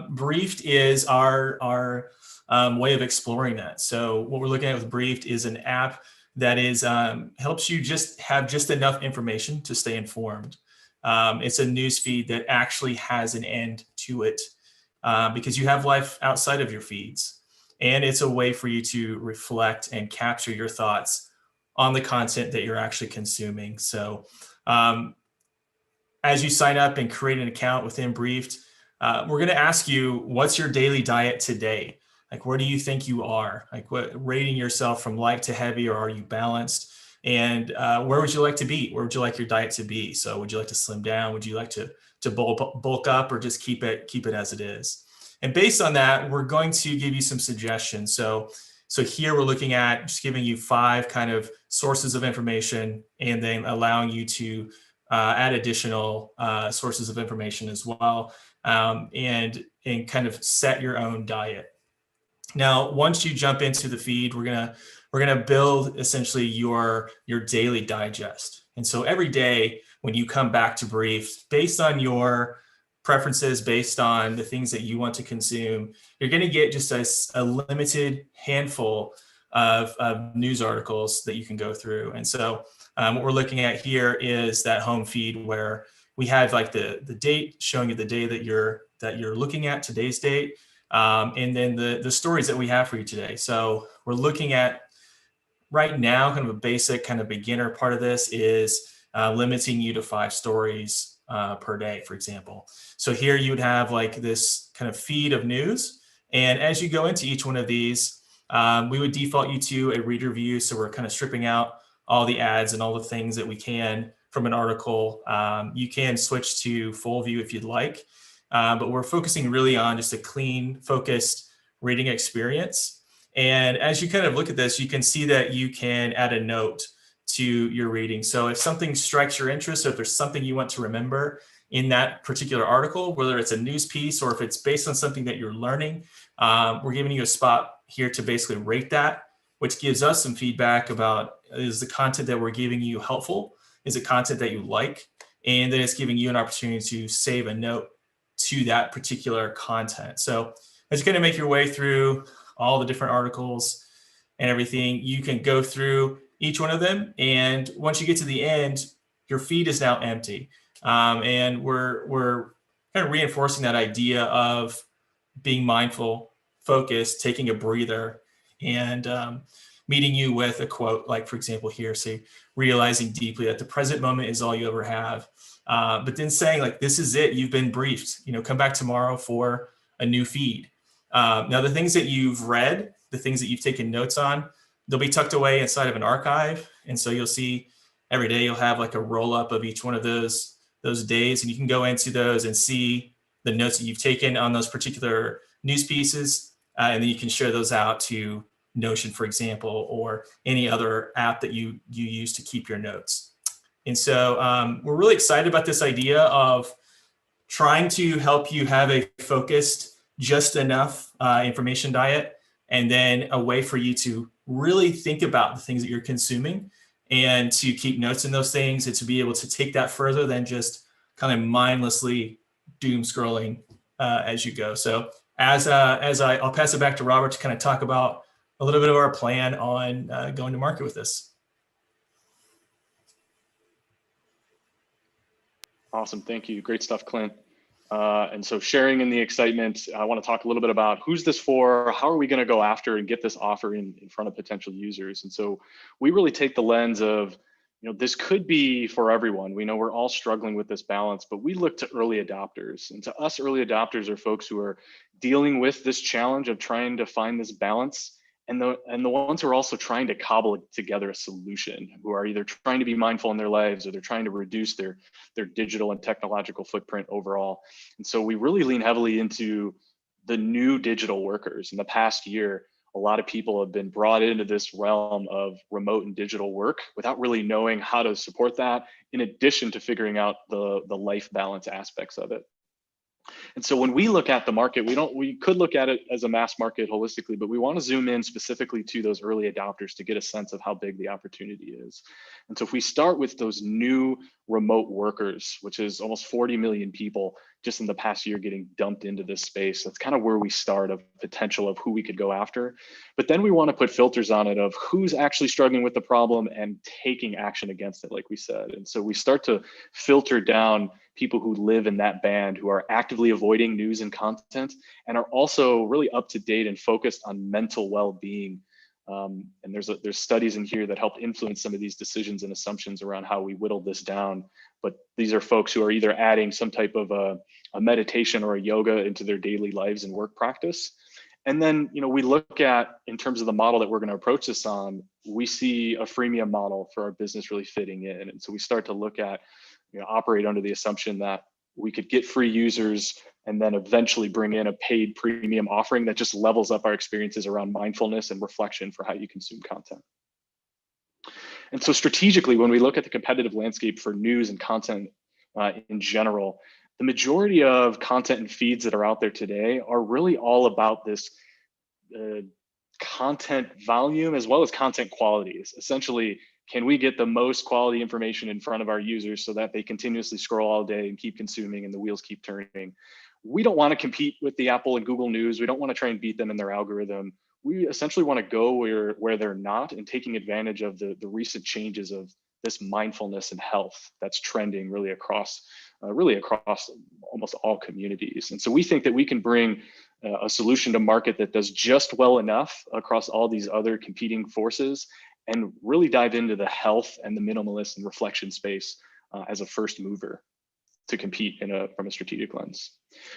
Briefed is our way of exploring that. So what we're looking at with Briefed is an app that is helps you just have just enough information to stay informed. It's a news feed that actually has an end to it because you have life outside of your feeds. And it's a way for you to reflect and capture your thoughts on the content that you're actually consuming. So as you sign up and create an account within Briefed, we're going to ask you, what's your daily diet today? Like, where do you think you are? Like, what rating yourself from light to heavy, or are you balanced? And where would you like to be? Where would you like your diet to be? So would you like to slim down? Would you like to bulk up, or just keep it as it is? And based on that, we're going to give you some suggestions. So here we're looking at just giving you 5 kind of sources of information, and then allowing you to add additional sources of information as well, and kind of set your own diet. Now, once you jump into the feed, we're gonna build essentially your daily digest. And so every day when you come back to Briefed, based on your preferences, based on the things that you want to consume, you're going to get just a limited handful of news articles that you can go through. And so what we're looking at here is that home feed where we have like the date showing you the day that you're looking at, today's date, and then the stories that we have for you today. So we're looking at right now, kind of a basic kind of beginner part of this is limiting you to 5 stories per day, for example. So here you would have like this kind of feed of news. And as you go into each one of these, we would default you to a reader view. So we're kind of stripping out all the ads and all the things that we can from an article. You can switch to full view if you'd like, but we're focusing really on just a clean, focused reading experience. And as you kind of look at this, you can see that you can add a note to your reading. So if something strikes your interest, or if there's something you want to remember in that particular article, whether it's a news piece or if it's based on something that you're learning, we're giving you a spot here to basically rate that, which gives us some feedback about, is the content that we're giving you helpful? Is it content that you like? And then it's giving you an opportunity to save a note to that particular content. So as you kind of make your way through all the different articles and everything, you can go through each one of them. And once you get to the end, your feed is now empty. And we're kind of reinforcing that idea of being mindful, focused, taking a breather, and meeting you with a quote, like, for example, here, say, realizing deeply that the present moment is all you ever have. But then saying, like, this is it, you've been briefed, come back tomorrow for a new feed. Now, the things that you've read, the things that you've taken notes on, they'll be tucked away inside of an archive. And so you'll see every day you'll have like a roll up of each one of those days, and you can go into those and see the notes that you've taken on those particular news pieces. And then you can share those out to Notion, for example, or any other app that you use to keep your notes. And so we're really excited about this idea of trying to help you have a focused, just enough information diet, and then a way for you to really think about the things that you're consuming and to keep notes in those things, and to be able to take that further than just kind of mindlessly doom scrolling as you go. So I'll pass it back to Robert to kind of talk about a little bit of our plan on going to market with this. Awesome, thank you. Great stuff, Clint. And so sharing in the excitement, I want to talk a little bit about who's this for, how are we going to go after and get this offer in front of potential users. And so we really take the lens of, this could be for everyone. We know we're all struggling with this balance, but we look to early adopters. And to us, early adopters are folks who are dealing with this challenge of trying to find this balance, and the ones who are also trying to cobble together a solution, who are either trying to be mindful in their lives, or they're trying to reduce their digital and technological footprint overall. And so we really lean heavily into the new digital workers. In the past year, a lot of people have been brought into this realm of remote and digital work without really knowing how to support that, in addition to figuring out the life balance aspects of it. And so when we look at the market, we could look at it as a mass market holistically, but we want to zoom in specifically to those early adopters to get a sense of how big the opportunity is. And so if we start with those new remote workers, which is almost 40 million people just in the past year getting dumped into this space, that's kind of where we start of potential of who we could go after. But then we want to put filters on it of who's actually struggling with the problem and taking action against it, like we said. And so we start to filter down people who live in that band, who are actively avoiding news and content, and are also really up to date and focused on mental well-being. And there's studies in here that help influence some of these decisions and assumptions around how we whittle this down. But these are folks who are either adding some type of a meditation or a yoga into their daily lives and work practice. And then, we look at, in terms of the model that we're going to approach this on, we see a freemium model for our business really fitting in. And so we start to look at, operate under the assumption that we could get free users and then eventually bring in a paid premium offering that just levels up our experiences around mindfulness and reflection for how you consume content. And so strategically, when we look at the competitive landscape for news and content in general, the majority of content and feeds that are out there today are really all about this content volume as well as content qualities. Essentially, can we get the most quality information in front of our users so that they continuously scroll all day and keep consuming and the wheels keep turning? We don't want to compete with the Apple and Google News. We don't want to try and beat them in their algorithm. We essentially want to go where they're not, and taking advantage of the recent changes of this mindfulness and health that's trending really across almost all communities. And so we think that we can bring a solution to market that does just well enough across all these other competing forces, and really dive into the health and the minimalist and reflection space as a first mover to compete from a strategic lens.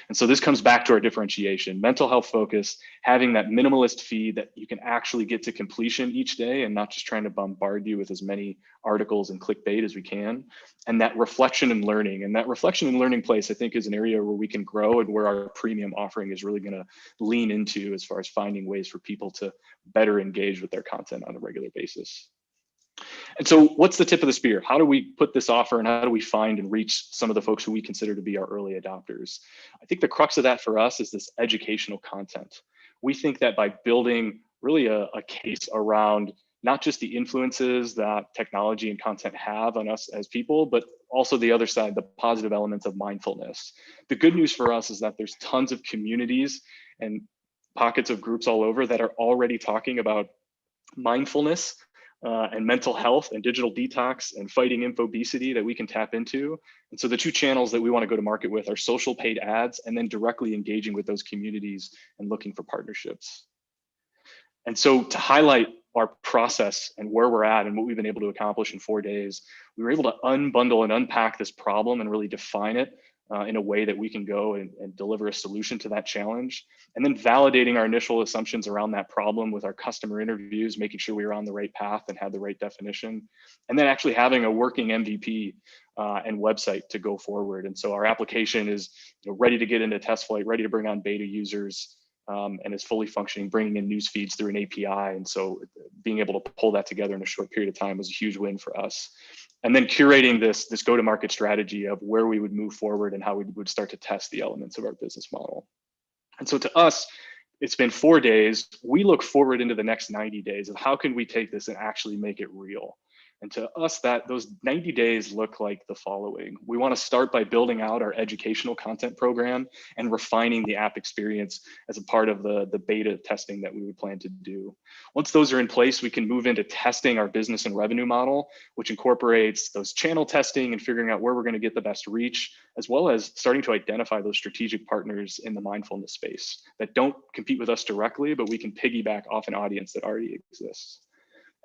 And so this comes back to our differentiation: mental health focus, having that minimalist feed that you can actually get to completion each day and not just trying to bombard you with as many articles and clickbait as we can, and that reflection and learning. And that reflection and learning place, I think, is an area where we can grow and where our premium offering is really going to lean into, as far as finding ways for people to better engage with their content on a regular basis. And so what's the tip of the spear? How do we put this offer, and how do we find and reach some of the folks who we consider to be our early adopters? I think the crux of that for us is this educational content. We think that by building really a case around not just the influences that technology and content have on us as people, but also the other side, the positive elements of mindfulness. The good news for us is that there's tons of communities and pockets of groups all over that are already talking about mindfulness and mental health and digital detox and fighting infobesity that we can tap into. And so the two channels that we want to go to market with are social paid ads and then directly engaging with those communities and looking for partnerships. And so to highlight our process and where we're at and what we've been able to accomplish in 4 days, we were able to unbundle and unpack this problem and really define it in a way that we can go and deliver a solution to that challenge. And then validating our initial assumptions around that problem with our customer interviews, making sure we were on the right path and had the right definition. And then actually having a working MVP and website to go forward. And so our application is ready to get into test flight, ready to bring on beta users, and is fully functioning, bringing in news feeds through an API. And so being able to pull that together in a short period of time was a huge win for us. And then curating this go-to-market strategy of where we would move forward and how we would start to test the elements of our business model. And so to us, it's been 4 days. We look forward into the next 90 days of how can we take this and actually make it real. And to us, those 90 days look like the following. We want to start by building out our educational content program and refining the app experience as a part of the beta testing that we would plan to do. Once those are in place, we can move into testing our business and revenue model, which incorporates those channel testing and figuring out where we're going to get the best reach, as well as starting to identify those strategic partners in the mindfulness space that don't compete with us directly, but we can piggyback off an audience that already exists.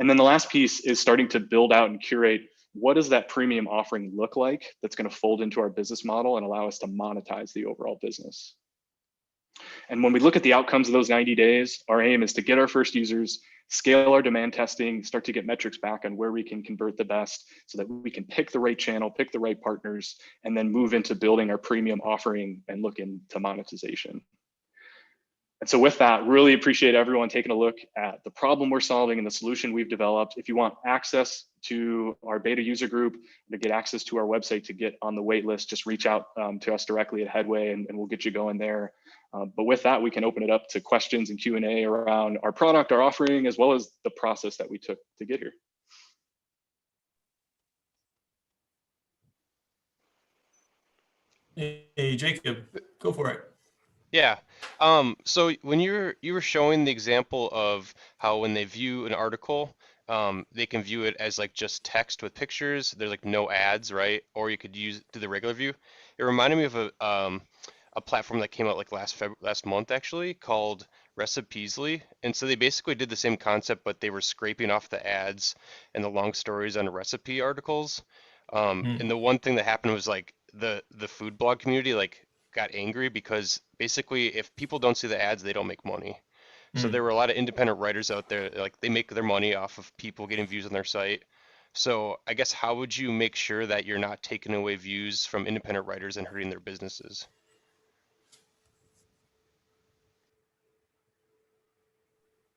And then the last piece is starting to build out and curate what does that premium offering look like that's going to fold into our business model and allow us to monetize the overall business. And when we look at the outcomes of those 90 days, our aim is to get our first users, scale our demand testing, start to get metrics back on where we can convert the best so that we can pick the right channel, pick the right partners, and then move into building our premium offering and look into monetization. And so with that, really appreciate everyone taking a look at the problem we're solving and the solution we've developed. If you want access to our beta user group, to get access to our website, to get on the wait list, just reach out to us directly at Headway and we'll get you going there. But with that, we can open it up to questions and Q&A around our product, our offering, as well as the process that we took to get here. Hey, Jacob, go for it. Yeah. So when you were showing the example of how when they view an article, they can view it as like just text with pictures. There's like no ads, right? Or you could do the regular view. It reminded me of a platform that came out like last month actually called Recipesly. And so they basically did the same concept, but they were scraping off the ads and the long stories on recipe articles. And the one thing that happened was like the food blog community like got angry because basically if people don't see the ads, they don't make money. So there were a lot of independent writers out there, like they make their money off of people getting views on their site. So I guess how would you make sure that you're not taking away views from independent writers and hurting their businesses?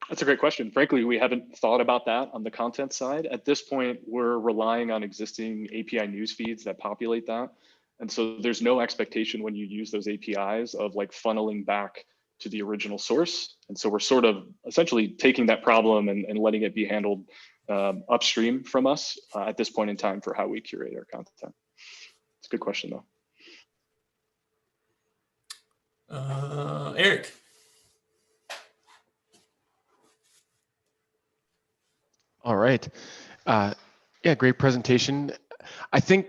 That's a great question. Frankly, we haven't thought about that on the content side. At this point, we're relying on existing API news feeds that populate that. And so there's no expectation when you use those APIs of like funneling back to the original source. And so we're sort of essentially taking that problem and letting it be handled upstream from us at this point in time for how we curate our content. It's a good question though. Eric. All right. Yeah, great presentation. I think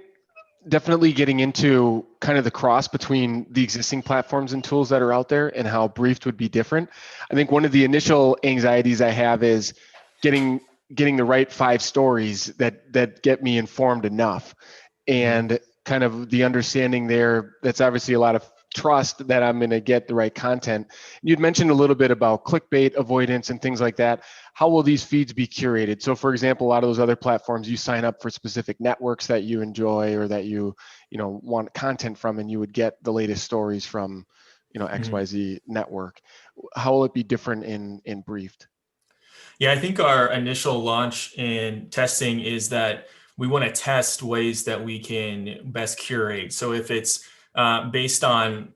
definitely getting into kind of the cross between the existing platforms and tools that are out there and how Briefed would be different. I think one of the initial anxieties I have is getting the right 5 stories that get me informed enough, and kind of the understanding there. That's obviously a lot of trust that I'm going to get the right content. You'd mentioned a little bit about clickbait avoidance and things like that. How will these feeds be curated? So for example, a lot of those other platforms, you sign up for specific networks that you enjoy or that you want content from, and you would get the latest stories from XYZ network. How will it be different in Briefed? Yeah, I think our initial launch in testing is that we want to test ways that we can best curate. So if it's based on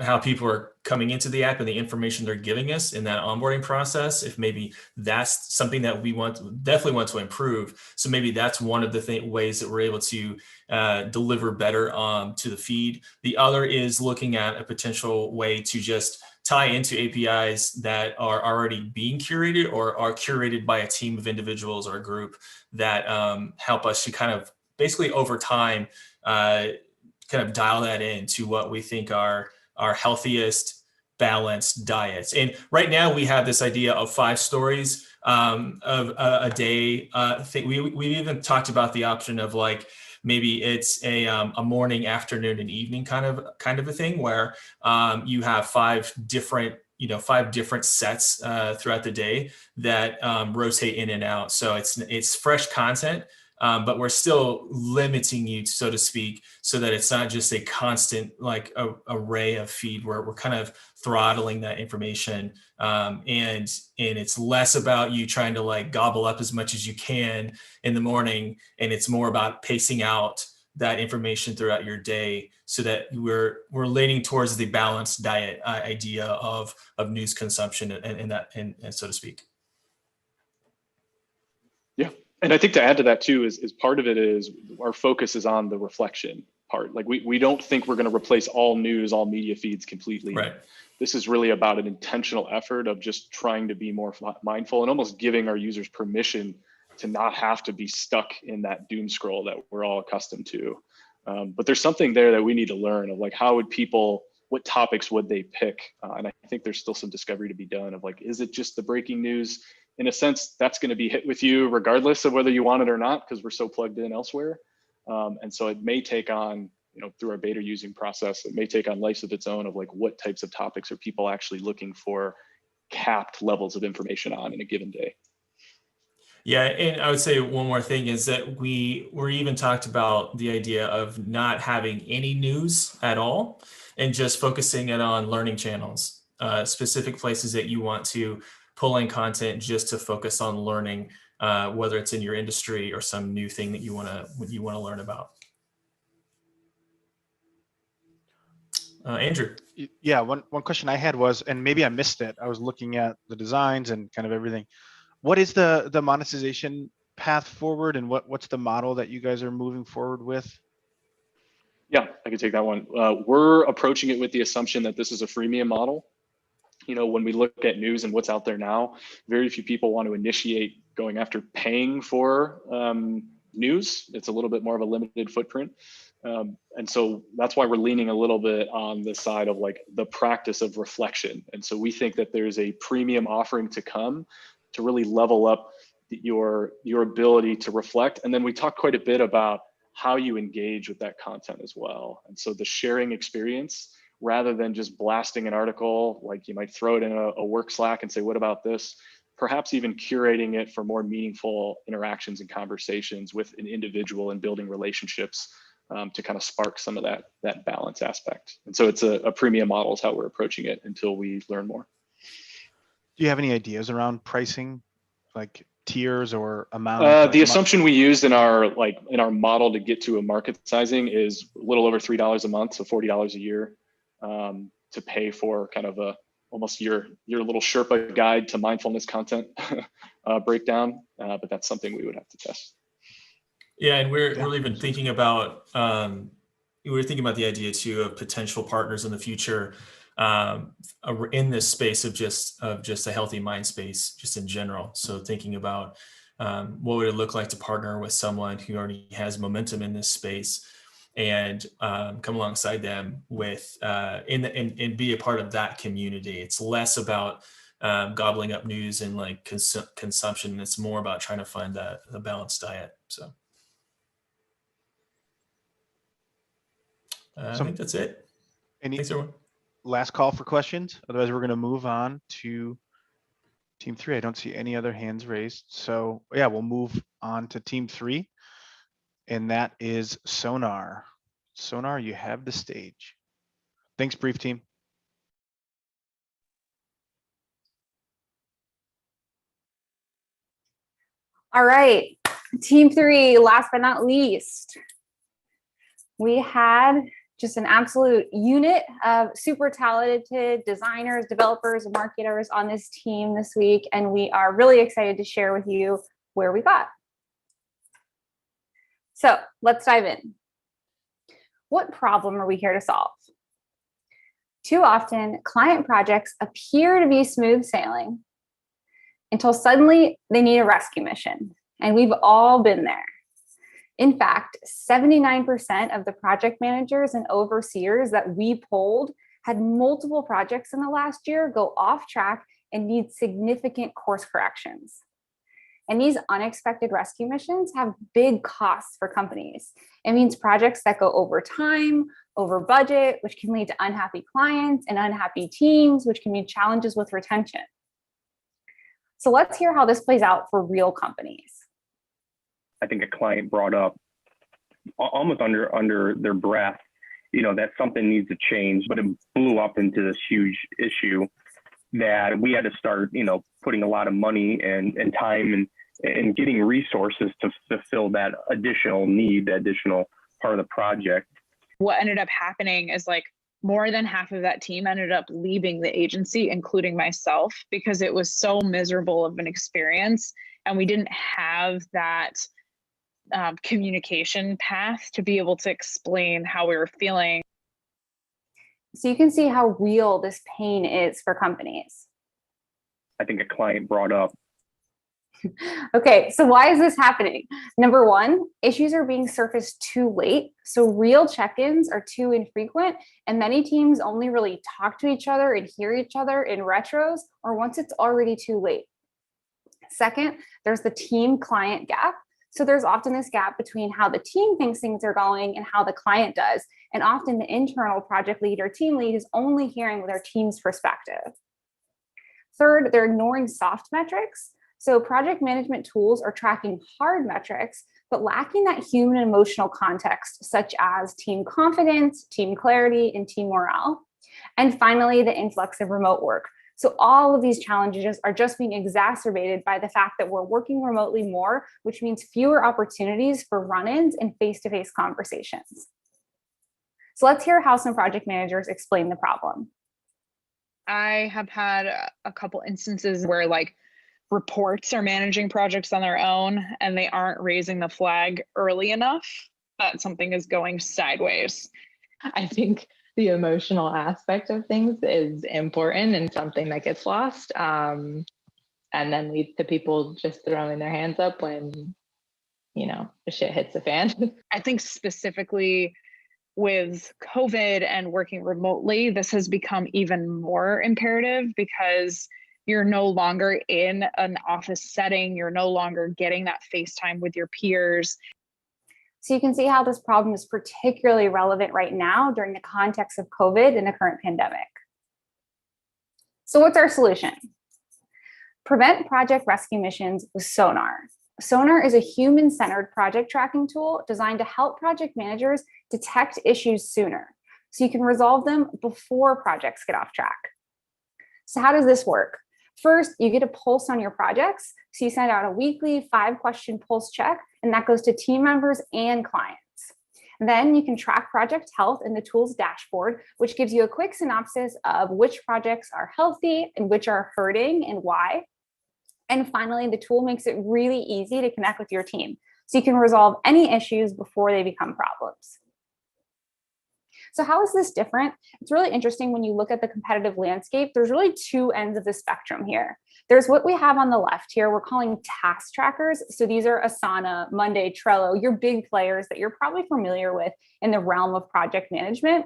how people are coming into the app and the information they're giving us in that onboarding process, if maybe that's something that we definitely want to improve. So maybe that's one of the ways that we're able to deliver better to the feed. The other is looking at a potential way to just tie into APIs that are already being curated or are curated by a team of individuals or a group that help us to kind of basically over time kind of dial that in to what we think are our healthiest balanced diets. And right now we have this idea of 5 stories of a day. We even talked about the option of like, maybe it's a morning, afternoon, and evening kind of a thing where you have 5 different sets throughout the day that rotate in and out. So it's fresh content, but we're still limiting you, so to speak, so that it's not just a constant like array of feed where we're kind of throttling that information. And it's less about you trying to like gobble up as much as you can in the morning. And it's more about pacing out that information throughout your day so that we're leaning towards the balanced diet idea of news consumption and so to speak. Yeah. And I think to add to that too is part of it is our focus is on the reflection part. Like we don't think we're going to replace all news, all media feeds completely. Right. This is really about an intentional effort of just trying to be more mindful and almost giving our users permission to not have to be stuck in that doom scroll that we're all accustomed to. But there's something there that we need to learn of like, what topics would they pick? And I think there's still some discovery to be done of like, is it just the breaking news? In a sense, that's going to be hit with you regardless of whether you want it or not, because we're so plugged in elsewhere. And so it may take on, through our beta using process, it may take on life of its own of like, what types of topics are people actually looking for capped levels of information on in a given day? Yeah, and I would say one more thing is that we even talked about the idea of not having any news at all and just focusing it on learning channels, specific places that you want to pull in content just to focus on learning, whether it's in your industry or some new thing that you want to learn about. Andrew. Yeah, one question I had was, and maybe I missed it, I was looking at the designs and kind of everything. What is the monetization path forward, and what's the model that you guys are moving forward with? Yeah, I can take that one. We're approaching it with the assumption that this is a freemium model. When we look at news and what's out there now, very few people want to initiate going after paying for news. It's a little bit more of a limited footprint. And so that's why we're leaning a little bit on the side of like the practice of reflection. And so we think that there's a premium offering to come to really level up your ability to reflect. And then we talked quite a bit about how you engage with that content as well. And so the sharing experience, rather than just blasting an article, like you might throw it in a work Slack and say, what about this? Perhaps even curating it for more meaningful interactions and conversations with an individual and building relationships to kind of spark some of that balance aspect. And so it's a premium model is how we're approaching it until we learn more. Do you have any ideas around pricing, like tiers or amount? The assumption we used in our model to get to a market sizing is a little over $3 a month, so $40 a year, to pay for kind of almost your little Sherpa guide to mindfulness content breakdown. But that's something we would have to test. Yeah, and we're even thinking about the idea too of potential partners in the future in this space of just a healthy mind space, just in general. So thinking about what would it look like to partner with someone who already has momentum in this space and come alongside them with and be a part of that community. It's less about gobbling up news and like consumption. It's more about trying to find the balanced diet. So. I think that's it. Thanks, everyone. Last call for questions. Otherwise, we're going to move on to team 3. I don't see any other hands raised. So yeah, we'll move on to team 3. And that is Sonar. Sonar, you have the stage. Thanks, brief team. All right, team 3, last but not least. We had just an absolute unit of super talented designers, developers, and marketers on this team this week, and we are really excited to share with you where we got. So let's dive in. What problem are we here to solve? Too often, client projects appear to be smooth sailing until suddenly they need a rescue mission. And we've all been there. In fact, 79% of the project managers and overseers that we polled had multiple projects in the last year go off track and need significant course corrections. And these unexpected rescue missions have big costs for companies. It means projects that go over time, over budget, which can lead to unhappy clients and unhappy teams, which can mean challenges with retention. So let's hear how this plays out for real companies. I think a client brought up almost under their breath, that something needs to change, but it blew up into this huge issue that we had to start, putting a lot of money and time and getting resources to fulfill that additional need, that additional part of the project. What ended up happening is like more than half of that team ended up leaving the agency, including myself, because it was so miserable of an experience. And we didn't have that communication path to be able to explain how we were feeling. So you can see how real this pain is for companies. I think a client brought up. Okay, so why is this happening? Number one, issues are being surfaced too late. So real check-ins are too infrequent, and many teams only really talk to each other and hear each other in retros or once it's already too late. Second, there's the team-client gap. So there's often this gap between how the team thinks things are going and how the client does. And often the internal project lead or team lead is only hearing their team's perspective. Third, they're ignoring soft metrics. So project management tools are tracking hard metrics, but lacking that human and emotional context, such as team confidence, team clarity, and team morale. And finally, the influx of remote work. So all of these challenges are just being exacerbated by the fact that we're working remotely more, which means fewer opportunities for run-ins and face-to-face conversations. So let's hear how some project managers explain the problem. I have had a couple instances where like reports are managing projects on their own and they aren't raising the flag early enough that something is going sideways. I think the emotional aspect of things is important and something that gets lost, and then leads to people just throwing their hands up when, the shit hits the fan. I think specifically with COVID and working remotely, this has become even more imperative because you're no longer in an office setting. You're no longer getting that face time with your peers. So you can see how this problem is particularly relevant right now during the context of COVID and the current pandemic. So what's our solution? Prevent project rescue missions with Sonar. Sonar is a human-centered project tracking tool designed to help project managers detect issues sooner, so you can resolve them before projects get off track. So how does this work? First, you get a pulse on your projects. So you send out a weekly 5-question pulse check, and that goes to team members and clients. Then you can track project health in the tool's dashboard, which gives you a quick synopsis of which projects are healthy and which are hurting and why. And finally, the tool makes it really easy to connect with your team, so you can resolve any issues before they become problems. So how is this different? It's really interesting when you look at the competitive landscape. There's really two ends of the spectrum here. There's what we have on the left here, we're calling task trackers. So these are Asana, Monday, Trello, your big players that you're probably familiar with in the realm of project management.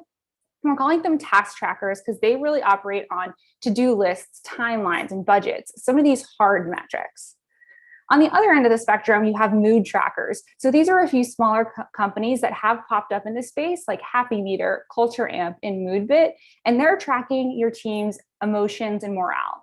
And we're calling them task trackers because they really operate on to-do lists, timelines, and budgets, some of these hard metrics. On the other end of the spectrum, you have mood trackers. So these are a few smaller companies that have popped up in this space, like Happy Meter, Culture Amp, and Moodbit, and they're tracking your team's emotions and morale.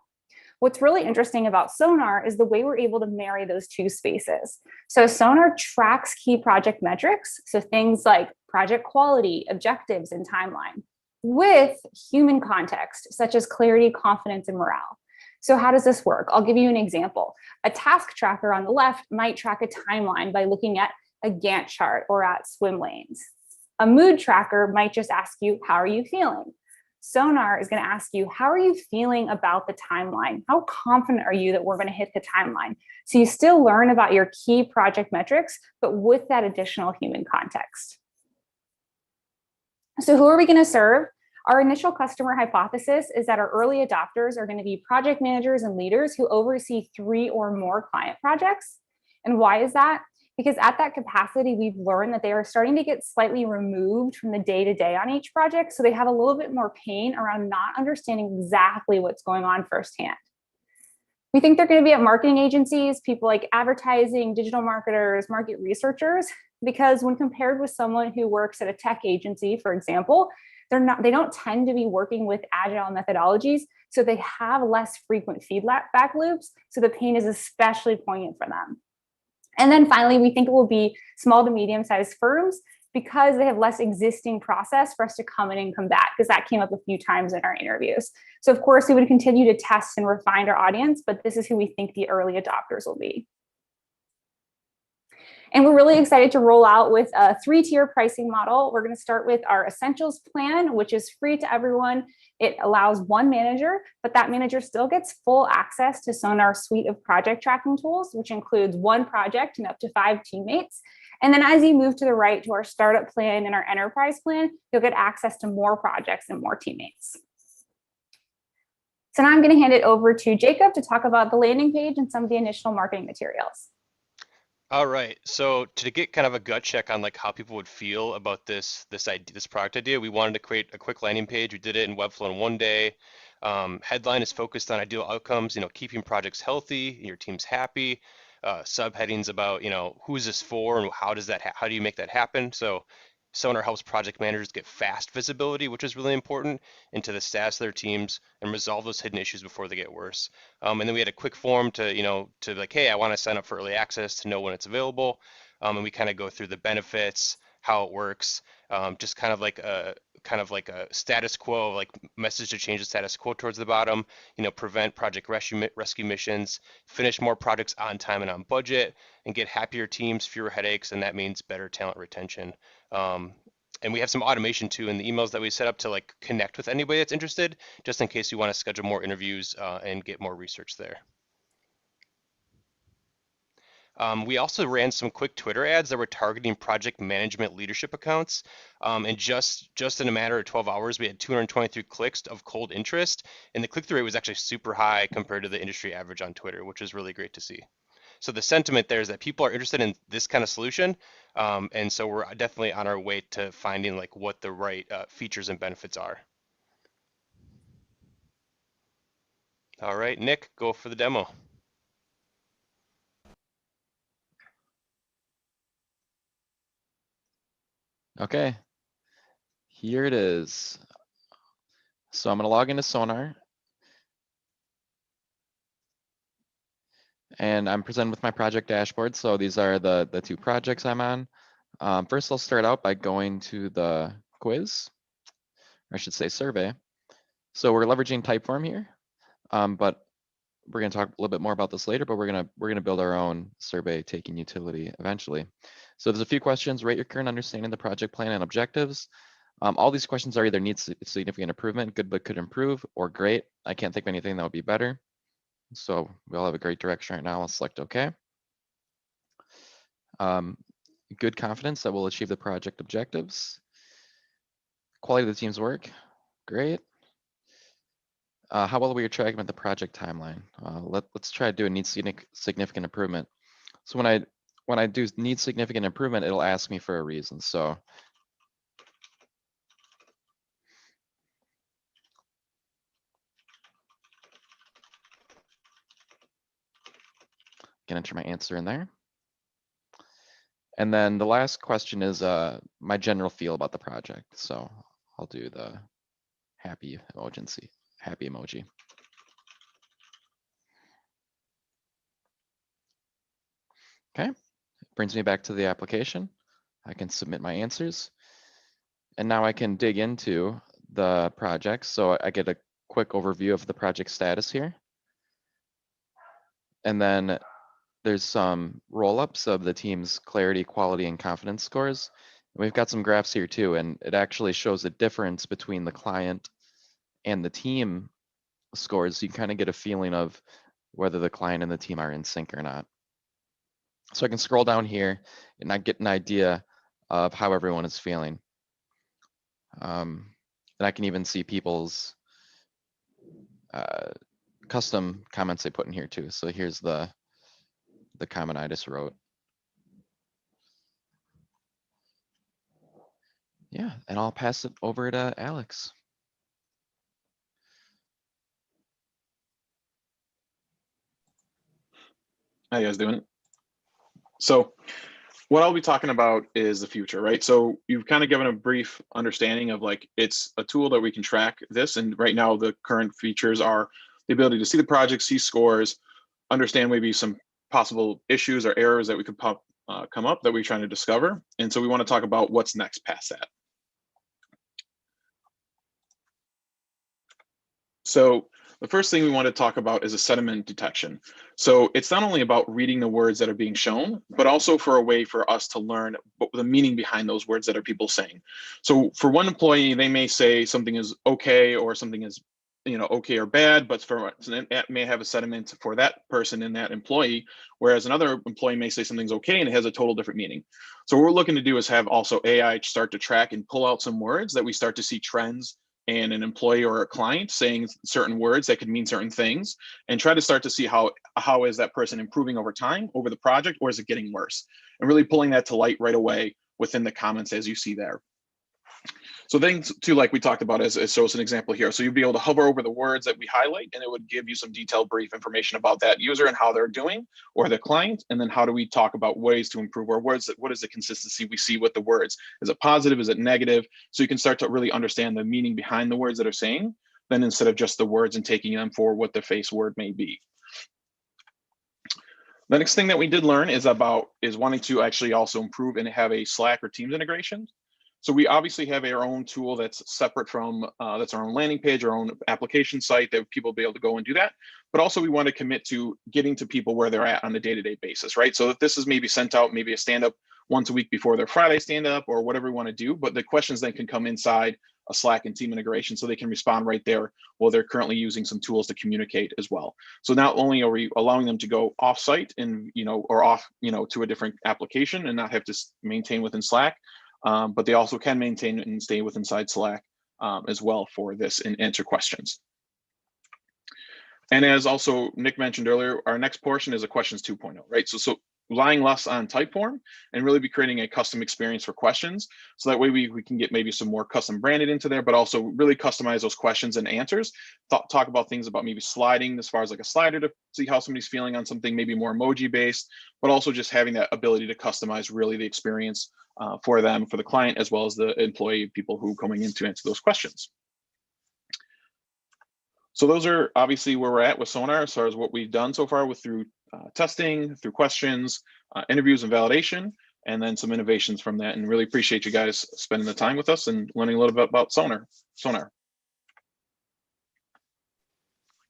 What's really interesting about Sonar is the way we're able to marry those two spaces. So Sonar tracks key project metrics, so things like project quality, objectives, and timeline, with human context, such as clarity, confidence, and morale. So how does this work? I'll give you an example. A task tracker on the left might track a timeline by looking at a Gantt chart or at swim lanes. A mood tracker might just ask you, how are you feeling? Sonar is going to ask you, how are you feeling about the timeline? How confident are you that we're going to hit the timeline? So you still learn about your key project metrics, but with that additional human context. So who are we going to serve? Our initial customer hypothesis is that our early adopters are going to be project managers and leaders who oversee 3 or more client projects. And why is that? Because at that capacity, we've learned that they are starting to get slightly removed from the day-to-day on each project. So they have a little bit more pain around not understanding exactly what's going on firsthand. We think they're going to be at marketing agencies, people like advertising, digital marketers, market researchers, because when compared with someone who works at a tech agency, for example, they don't tend to be working with agile methodologies, so they have less frequent feedback loops, so the pain is especially poignant for them. And then finally, we think it will be small to medium-sized firms because they have less existing process for us to come in and combat, because that came up a few times in our interviews. So of course, we would continue to test and refine our audience, but this is who we think the early adopters will be. And we're really excited to roll out with a 3-tier pricing model. We're going to start with our Essentials plan, which is free to everyone. It allows 1 manager, but that manager still gets full access to Sonar's suite of project tracking tools, which includes 1 project and up to 5 teammates. And then as you move to the right to our startup plan and our enterprise plan, you'll get access to more projects and more teammates. So now I'm going to hand it over to Jacob to talk about the landing page and some of the initial marketing materials. All right. So to get kind of a gut check on like how people would feel about this product idea, we wanted to create a quick landing page. We did it in Webflow in 1 day. Headline is focused on ideal outcomes, keeping projects healthy, your team's happy. Subheadings about, who's this for and how do you make that happen? So Sonar helps project managers get fast visibility, which is really important, into the status of their teams and resolve those hidden issues before they get worse. And then we had a quick form to like, hey, I want to sign up for early access to know when it's available. And we kind of go through the benefits, how it works, just kind of like a status quo, like message to change the status quo towards the bottom, prevent project rescue missions, finish more projects on time and on budget, and get happier teams, fewer headaches, and that means better talent retention. And we have some automation too in the emails that we set up to like connect with anybody that's interested, just in case you want to schedule more interviews and get more research there. We also ran some quick Twitter ads that were targeting project management leadership accounts. And just in a matter of 12 hours, we had 223 clicks of cold interest. And the click-through rate was actually super high compared to the industry average on Twitter, which is really great to see. So the sentiment there is that people are interested in this kind of solution. And so we're definitely on our way to finding like what the right features and benefits are. All right, Nick, go for the demo. Okay, here it is. So I'm going to log into Sonar. And I'm presented with my project dashboard. So these are the 2 projects I'm on. First, I'll start out by going to the quiz, or I should say survey. So we're leveraging Typeform here, but we're going to talk a little bit more about this later, but we're going to build our own survey taking utility eventually. So there's a few questions. Rate your current understanding of the project plan and objectives. All these questions are either needs significant improvement, good but could improve, or great. I can't think of anything that would be better. So we all have a great direction right now. I'll select OK. Good confidence that we'll achieve the project objectives. Quality of the team's work, great. How well are we tracking with the project timeline? Let's try to do a needs significant improvement. So when I do need significant improvement, it'll ask me for a reason. So can enter my answer in there. And then the last question is my general feel about the project. So I'll do the happy emoji. Okay, brings me back to the application. I can submit my answers. And now I can dig into the project. So I get a quick overview of the project status here. And then there's some roll-ups of the team's clarity, quality, and confidence scores. And we've got some graphs here too, and it actually shows a difference between the client and the team scores. So you kind of get a feeling of whether the client and the team are in sync or not. So I can scroll down here and I get an idea of how everyone is feeling. And then I can even see people's custom comments they put in here too. So here's the comment I just wrote. Yeah, and I'll pass it over to Alex. How you guys doing? So what I'll be talking about is the future, right? So you've kind of given a brief understanding of like, it's a tool that we can track this. And right now the current features are the ability to see the project, see scores, understand maybe some possible issues or errors that we could come up that we're trying to discover. And so we want to talk about what's next past that. So the first thing we want to talk about is a sentiment detection. So it's not only about reading the words that are being shown, but also for a way for us to learn the meaning behind those words that are people saying. So for one employee, they may say something is okay or something is, you know, okay or bad, but for it may have a sentiment for that person and that employee, whereas another employee may say something's okay and it has a total different meaning. So what we're looking to do is have also AI start to track and pull out some words that we start to see trends and an employee or a client saying certain words that could mean certain things, and try to start to see how is that person improving over time, over the project, or is it getting worse? And really pulling that to light right away within the comments as you see there. So things too, like we talked about, as shows an example here. So you'd be able to hover over the words that we highlight, and it would give you some detailed brief information about that user and how they're doing, or the client. And then how do we talk about ways to improve our words? What is the consistency we see with the words? Is it positive? Is it negative? So you can start to really understand the meaning behind the words that are saying, then instead of just the words and taking them for what the face word may be. The next thing that we did learn is wanting to actually also improve and have a Slack or Teams integration. So we obviously have our own tool that's separate from, that's our own landing page, our own application site that people will be able to go and do that. But also we want to commit to getting to people where they're at on a day-to-day basis, right? So if this is maybe sent out, maybe a stand-up once a week before their Friday stand-up or whatever we want to do, but the questions then can come inside a Slack and team integration so they can respond right there while they're currently using some tools to communicate as well. So not only are we allowing them to go off-site and, or off, to a different application and not have to maintain within Slack, but they also can maintain and stay within inside Slack as well for this and answer questions. And as also Nick mentioned earlier, our next portion is a questions 2.0, right? So relying less on type form and really be creating a custom experience for questions. So that way we can get maybe some more custom branded into there, but also really customize those questions and answers. Talk about things about maybe sliding as far as like a slider to see how somebody's feeling on something, maybe more emoji based, but also just having that ability to customize really the experience for them, for the client, as well as the employee, people who are coming in to answer those questions. So those are obviously where we're at with Sonar as far as what we've done so far through testing, through questions, interviews and validation, and then some innovations from that. And really appreciate you guys spending the time with us and learning a little bit about Sonar.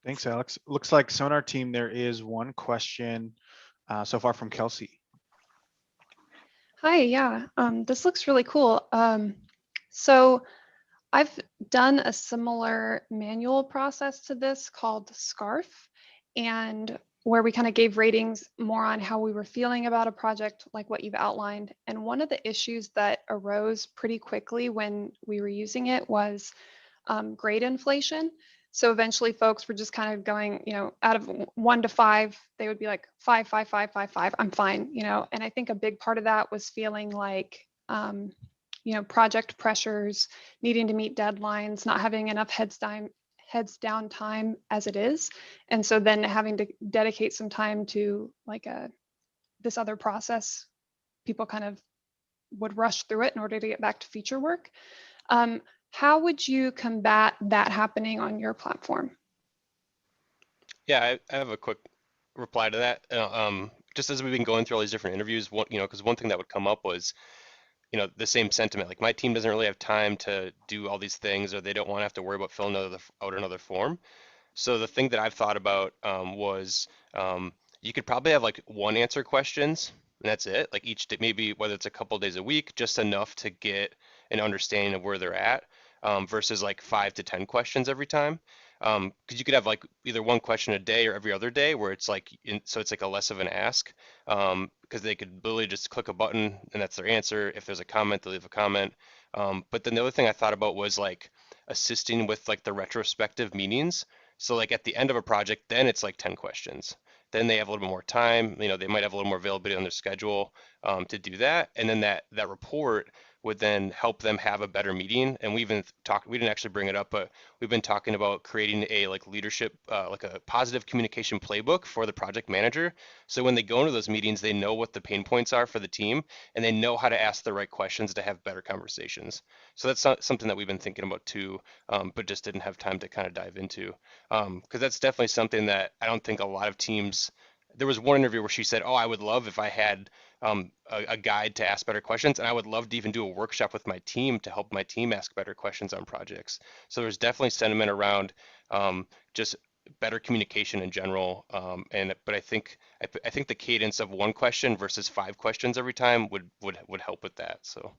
Thanks, Alex. Looks like Sonar team, there is one question so far from Kelsey. Hi, yeah, this looks really cool. So I've done a similar manual process to this called SCARF, and where we kind of gave ratings more on how we were feeling about a project, like what you've outlined. And one of the issues that arose pretty quickly when we were using it was grade inflation. So eventually folks were just kind of going, out of 1 to 5, they would be like 5, 5, 5, 5, 5, I'm fine, and I think a big part of that was feeling like, project pressures, needing to meet deadlines, not having enough heads down time as it is. And so then having to dedicate some time to like this other process, people kind of would rush through it in order to get back to feature work. How would you combat that happening on your platform? Yeah, I have a quick reply to that. Just as we've been going through all these different interviews, because one thing that would come up was, the same sentiment. Like my team doesn't really have time to do all these things, or they don't want to have to worry about filling out another form. So the thing that I've thought about was you could probably have like 1 answer questions, and that's it. Like each day, maybe whether it's a couple days a week, just enough to get an understanding of where they're at, versus like 5 to 10 questions every time. Because you could have like either 1 question a day or every other day, where it's like, so it's like a less of an ask, because they could literally just click a button and that's their answer. If there's a comment, they'll leave a comment. But then the other thing I thought about was like, assisting with like the retrospective meetings. So like at the end of a project, then it's like 10 questions. Then they have a little bit more time. You know, they might have a little more availability on their schedule to do that. And then that report would then help them have a better meeting. And we even talked, we didn't actually bring it up, but we've been talking about creating a like leadership, like a positive communication playbook for the project manager. So when they go into those meetings, they know what the pain points are for the team and they know how to ask the right questions to have better conversations. So that's something that we've been thinking about too, but just didn't have time to kind of dive into. Because that's definitely something that I don't think a lot of teams. There was one interview where she said, "Oh, I would love if I had a guide to ask better questions, and I would love to even do a workshop with my team to help my team ask better questions on projects." So there's definitely sentiment around just better communication in general. But I think the cadence of one question versus 5 questions every time would help with that. So.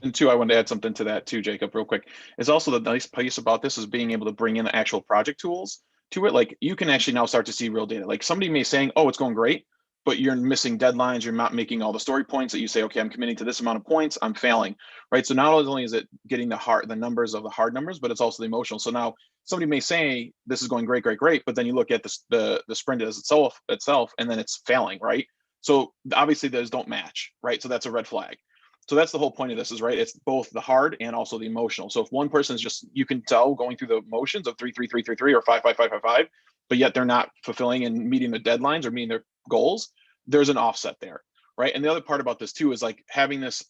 And two, I wanted to add something to that too, Jacob, real quick. Is also the nice piece about this is being able to bring in the actual project tools to it. Like you can actually now start to see real data. Like somebody may saying, "Oh, it's going great," but you're missing deadlines. You're not making all the story points that you say, "Okay, I'm committing to this amount of points. I'm failing," right? So not only is it getting the numbers of the hard numbers, but it's also the emotional. So now somebody may say, "This is going great, great, great," but then you look at the sprint as itself, and then it's failing, right? So obviously those don't match, right? So that's a red flag. So that's the whole point of this is right. It's both the hard and also the emotional. So if one person is just, you can tell going through the motions of 3 3 3 3 3 or 5 5 5 5 5, but yet they're not fulfilling and meeting the deadlines or meeting their goals, there's an offset there, right? And the other part about this too is like having this,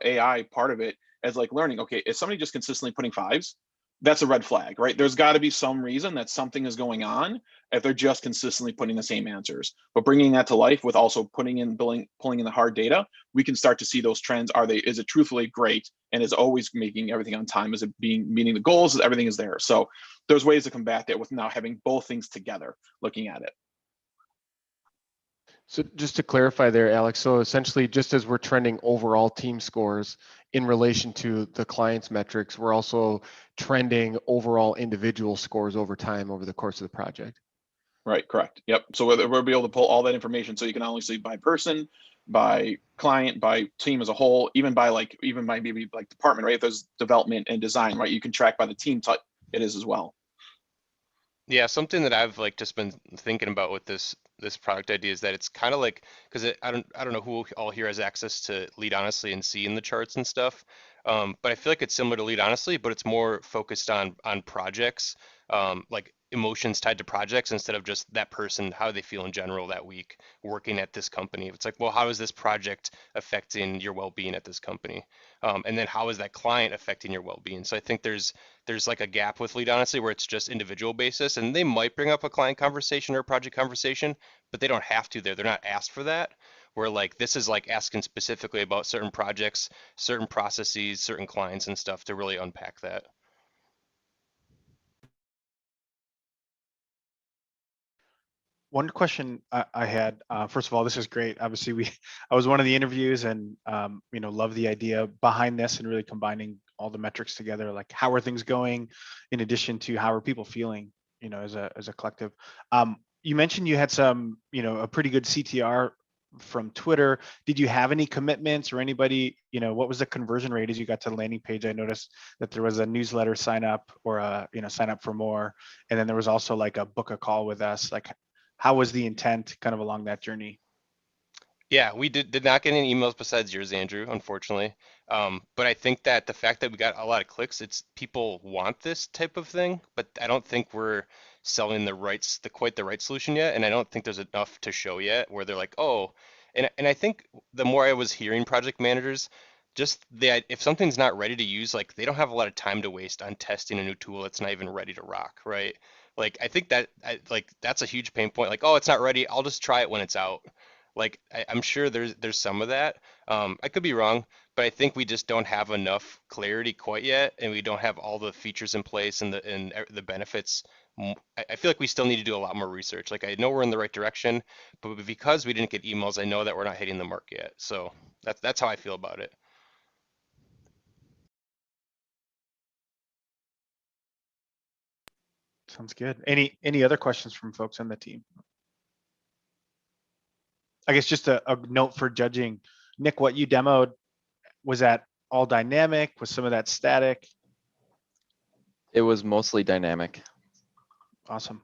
AI part of it as like learning. Okay, is somebody just consistently putting fives? That's a red flag, right? There's got to be some reason that something is going on if they're just consistently putting the same answers. But bringing that to life with also pulling in the hard data, we can start to see those trends. Is it truthfully great and is always making everything on time? Is it meeting the goals? Everything is there. So there's ways to combat that with now having both things together, looking at it. So just to clarify there, Alex, so essentially just as we're trending overall team scores in relation to the client's metrics, we're also trending overall individual scores over time over the course of the project. Right, correct. Yep. So we'll be able to pull all that information so you can only see by person, by client, by team as a whole, even by maybe like department, right? If there's development and design, right? You can track by the team type it is as well. Yeah, something that I've like just been thinking about with this product idea is that it's kind of like, because I don't know who all here has access to Lead Honestly and see in the charts and stuff, but I feel like it's similar to Lead Honestly, but it's more focused on projects, like emotions tied to projects instead of just that person, how they feel in general that week working at this company. It's like, well, how is this project affecting your well-being at this company? And then how is that client affecting your well-being? So I think there's like a gap with Lead Honestly where it's just individual basis, and they might bring up a client conversation or a project conversation, but they don't have to there. They're not asked for that. Where like this is like asking specifically about certain projects, certain processes, certain clients and stuff to really unpack that. One question I had, first of all, this is great. Obviously, I was one of the interviews, and love the idea behind this and really combining all the metrics together. Like, how are things going, in addition to how are people feeling, as a collective. You mentioned you had some, a pretty good CTR from Twitter. Did you have any commitments or anybody? What was the conversion rate as you got to the landing page? I noticed that there was a newsletter sign up or a sign up for more, and then there was also like a book a call with us. Like, how was the intent kind of along that journey? Yeah, we did not get any emails besides yours, Andrew, unfortunately. But I think that the fact that we got a lot of clicks, it's people want this type of thing, but I don't think we're selling quite the right solution yet, and I don't think there's enough to show yet where they're like, oh, and I think the more I was hearing project managers, just if something's not ready to use, like they don't have a lot of time to waste on testing a new tool that's not even ready to rock, right? Like I think that's a huge pain point. Like, oh, it's not ready. I'll just try it when it's out. Like I'm sure there's some of that. I could be wrong, but I think we just don't have enough clarity quite yet, and we don't have all the features in place and the benefits. I feel like we still need to do a lot more research. Like I know we're in the right direction, but because we didn't get emails, I know that we're not hitting the mark yet. So that's how I feel about it. Sounds good. Any other questions from folks on the team? I guess just a note for judging. Nick, what you demoed, was that all dynamic? Was some of that static? It was mostly dynamic. Awesome.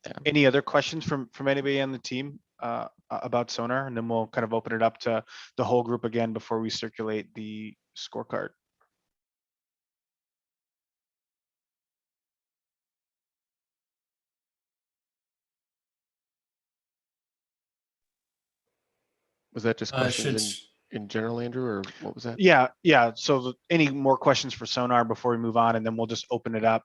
Yeah. Any other questions from anybody on the team about Sonar? And then we'll kind of open it up to the whole group again before we circulate the scorecard. Was that just questions in general, Andrew, or what was that? Yeah. So any more questions for Sonar before we move on, and then we'll just open it up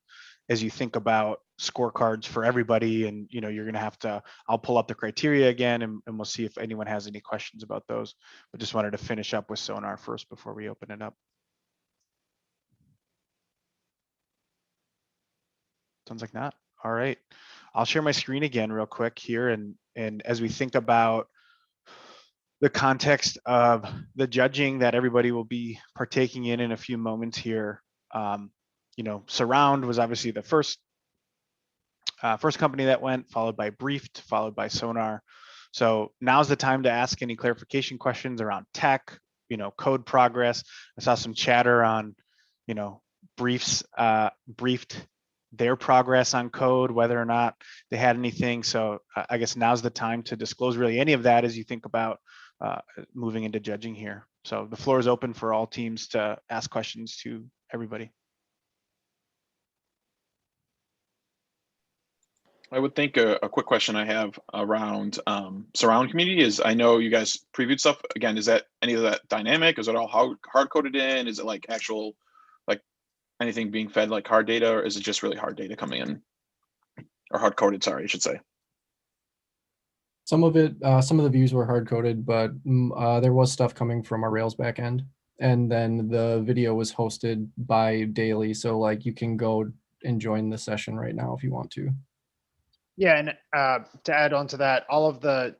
as you think about scorecards for everybody. And you're gonna have to. I'll pull up the criteria again, and we'll see if anyone has any questions about those. But just wanted to finish up with Sonar first before we open it up. Sounds like not. All right. I'll share my screen again real quick here, and as we think about the context of the judging that everybody will be partaking in a few moments here. Surround was obviously the first company that went, followed by Briefed, followed by Sonar. So now's the time to ask any clarification questions around tech, code progress. I saw some chatter on, Briefed their progress on code, whether or not they had anything. So I guess now's the time to disclose really any of that as you think about moving into judging here. So the floor is open for all teams to ask questions to everybody. I would think a quick question I have around surround community is, I know you guys previewed stuff. Again, is that any of that dynamic? Is it all hard coded in? Is it like actual, like anything being fed like hard data, or is it just really hard data coming in? Or hard coded, sorry, I should say. Some of it, some of the views were hard coded, but there was stuff coming from our Rails backend. And then the video was hosted by Daily. So like you can go and join the session right now if you want to. Yeah, and to add on to that, all of the,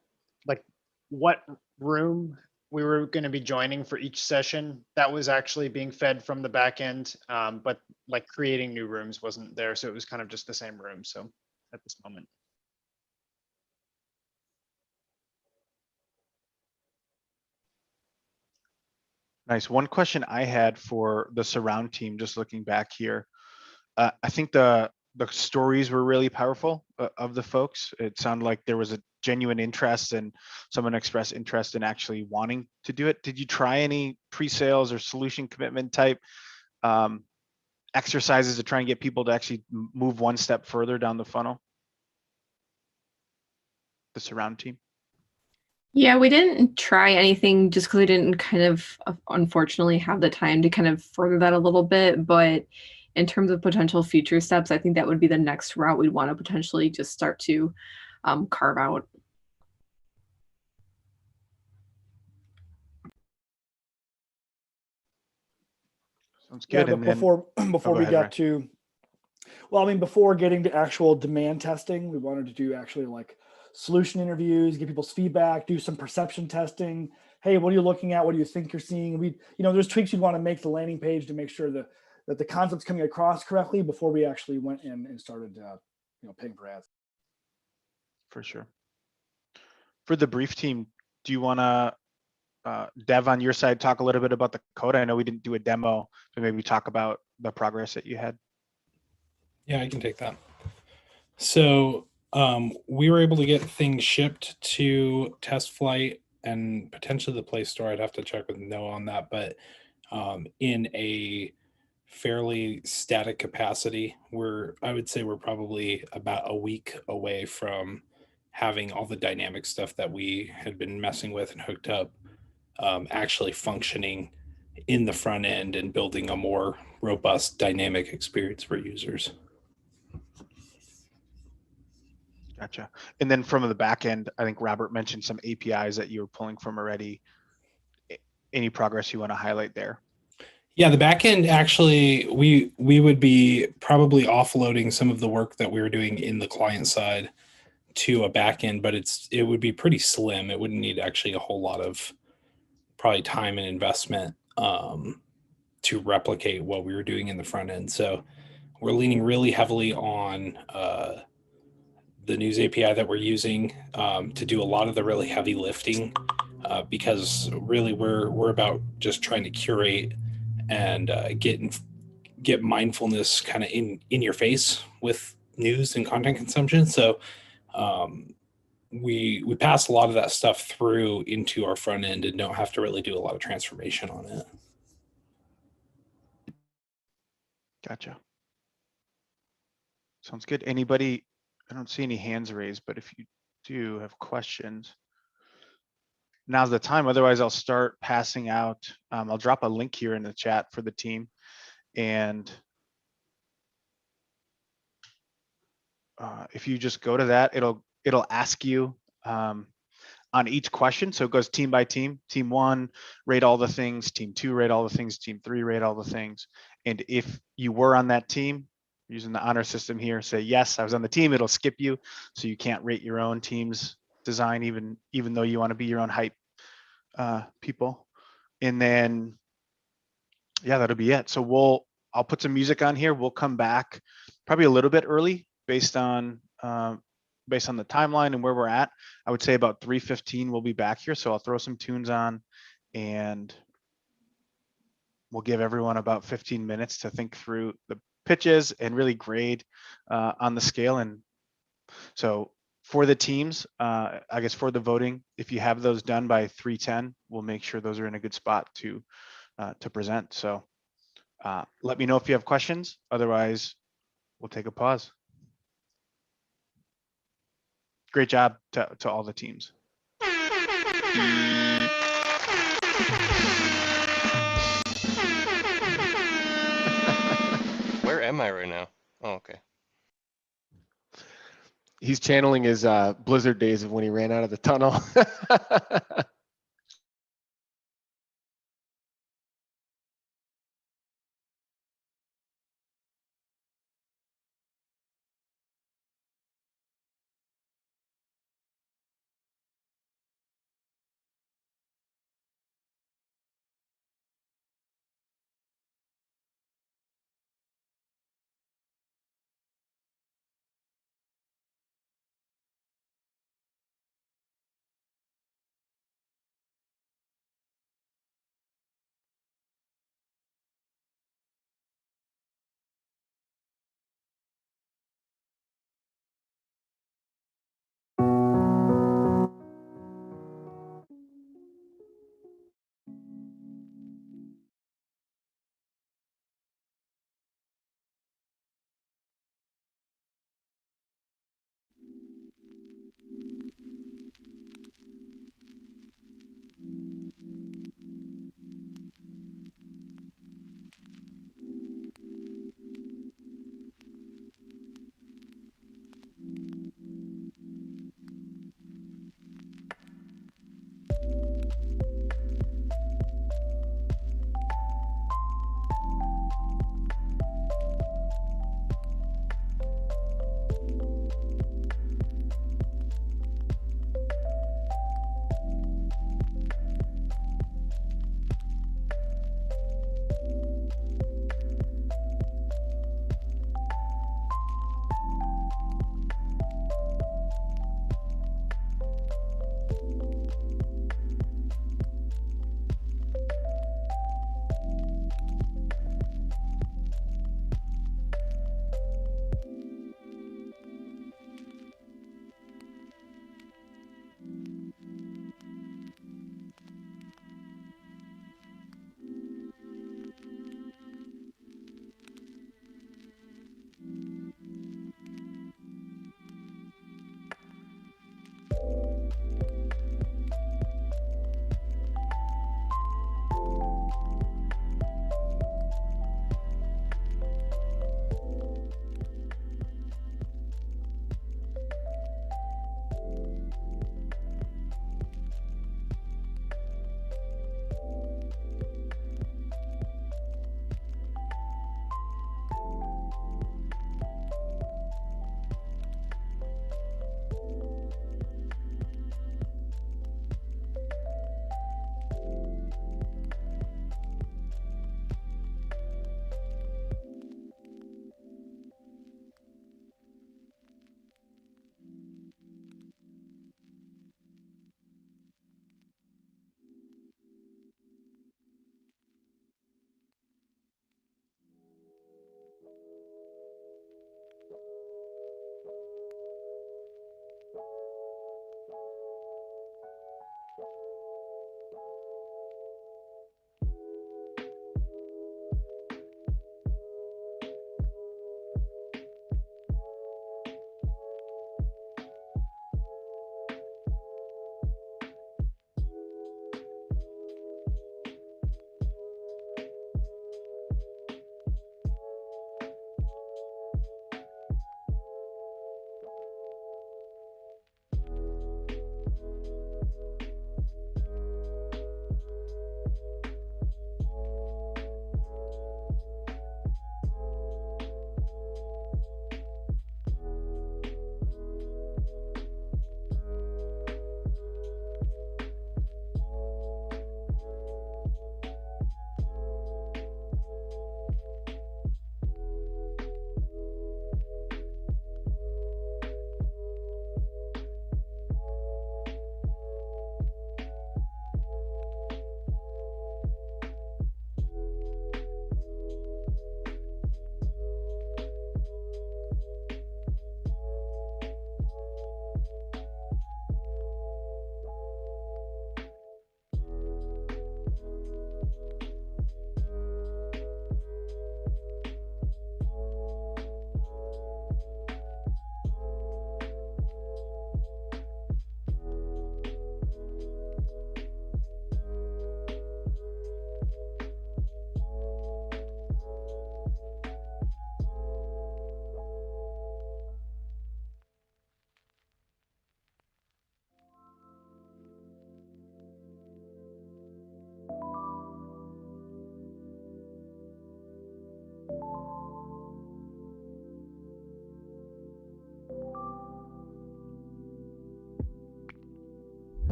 like what room we were going to be joining for each session, that was actually being fed from the back end, but like creating new rooms wasn't there. So it was kind of just the same room. So at this moment. Nice. One question I had for the Surround team, just looking back here, I think the stories were really powerful of the folks. It sounded like there was a genuine interest, and someone expressed interest in actually wanting to do it. Did you try any pre-sales or solution commitment type exercises to try and get people to actually move one step further down the funnel? The Surround team. Yeah, we didn't try anything just because we didn't kind of unfortunately have the time to kind of further that a little bit. But in terms of potential future steps, I think that would be the next route we'd want to potentially just start to carve out. Sounds good. Yeah, but before we got to, before getting to actual demand testing, we wanted to do actually like solution interviews, get people's feedback, do some perception testing. Hey, what are you looking at? What do you think you're seeing? There's tweaks you'd want to make the landing page to make sure that the concept's coming across correctly before we actually went in and started, paying for ads. For sure. For the Brief team, do you want to, Dev, on your side, talk a little bit about the code? I know we didn't do a demo, but maybe talk about the progress that you had. Yeah, I can take that. So we were able to get things shipped to Test Flight and potentially the Play Store. I'd have to check with Noah on that, but in a fairly static capacity. I would say we're probably about a week away from having all the dynamic stuff that we had been messing with and hooked up actually functioning in the front end and building a more robust dynamic experience for users. Gotcha. And then from the back end, I think Robert mentioned some APIs that you were pulling from already. Any progress you want to highlight there? Yeah, the back end actually, we would be probably offloading some of the work that we were doing in the client side to a back end, but it would be pretty slim. It wouldn't need actually a whole lot of probably time and investment to replicate what we were doing in the front end. So we're leaning really heavily on the news API that we're using to do a lot of the really heavy lifting because really we're about just trying to curate and get mindfulness kind of in your face with news and content consumption. So we pass a lot of that stuff through into our front end and don't have to really do a lot of transformation on it. Gotcha. Sounds good. Anybody? I don't see any hands raised, but if you do have questions, now's the time. Otherwise, I'll start passing out. I'll drop a link here in the chat for the team. And if you just go to that, it'll ask you on each question. So it goes team by team. Team 1, rate all the things. Team 2, rate all the things. Team 3, rate all the things. And if you were on that team, using the honor system here, say, yes, I was on the team, it'll skip you. So you can't rate your own team's design, even though you want to be your own hype people. And then, yeah, that'll be it. So I'll put some music on here. We'll come back probably a little bit early based on the timeline and where we're at. I would say about 3:15 we'll be back here. So I'll throw some tunes on and we'll give everyone about 15 minutes to think through the pitches and really grade on the scale. And so for the teams, I guess for the voting, if you have those done by 3:10, we'll make sure those are in a good spot to present. So let me know if you have questions. Otherwise, we'll take a pause. Great job to all the teams. Where am I right now? Oh, okay. He's channeling his Blizzard days of when he ran out of the tunnel.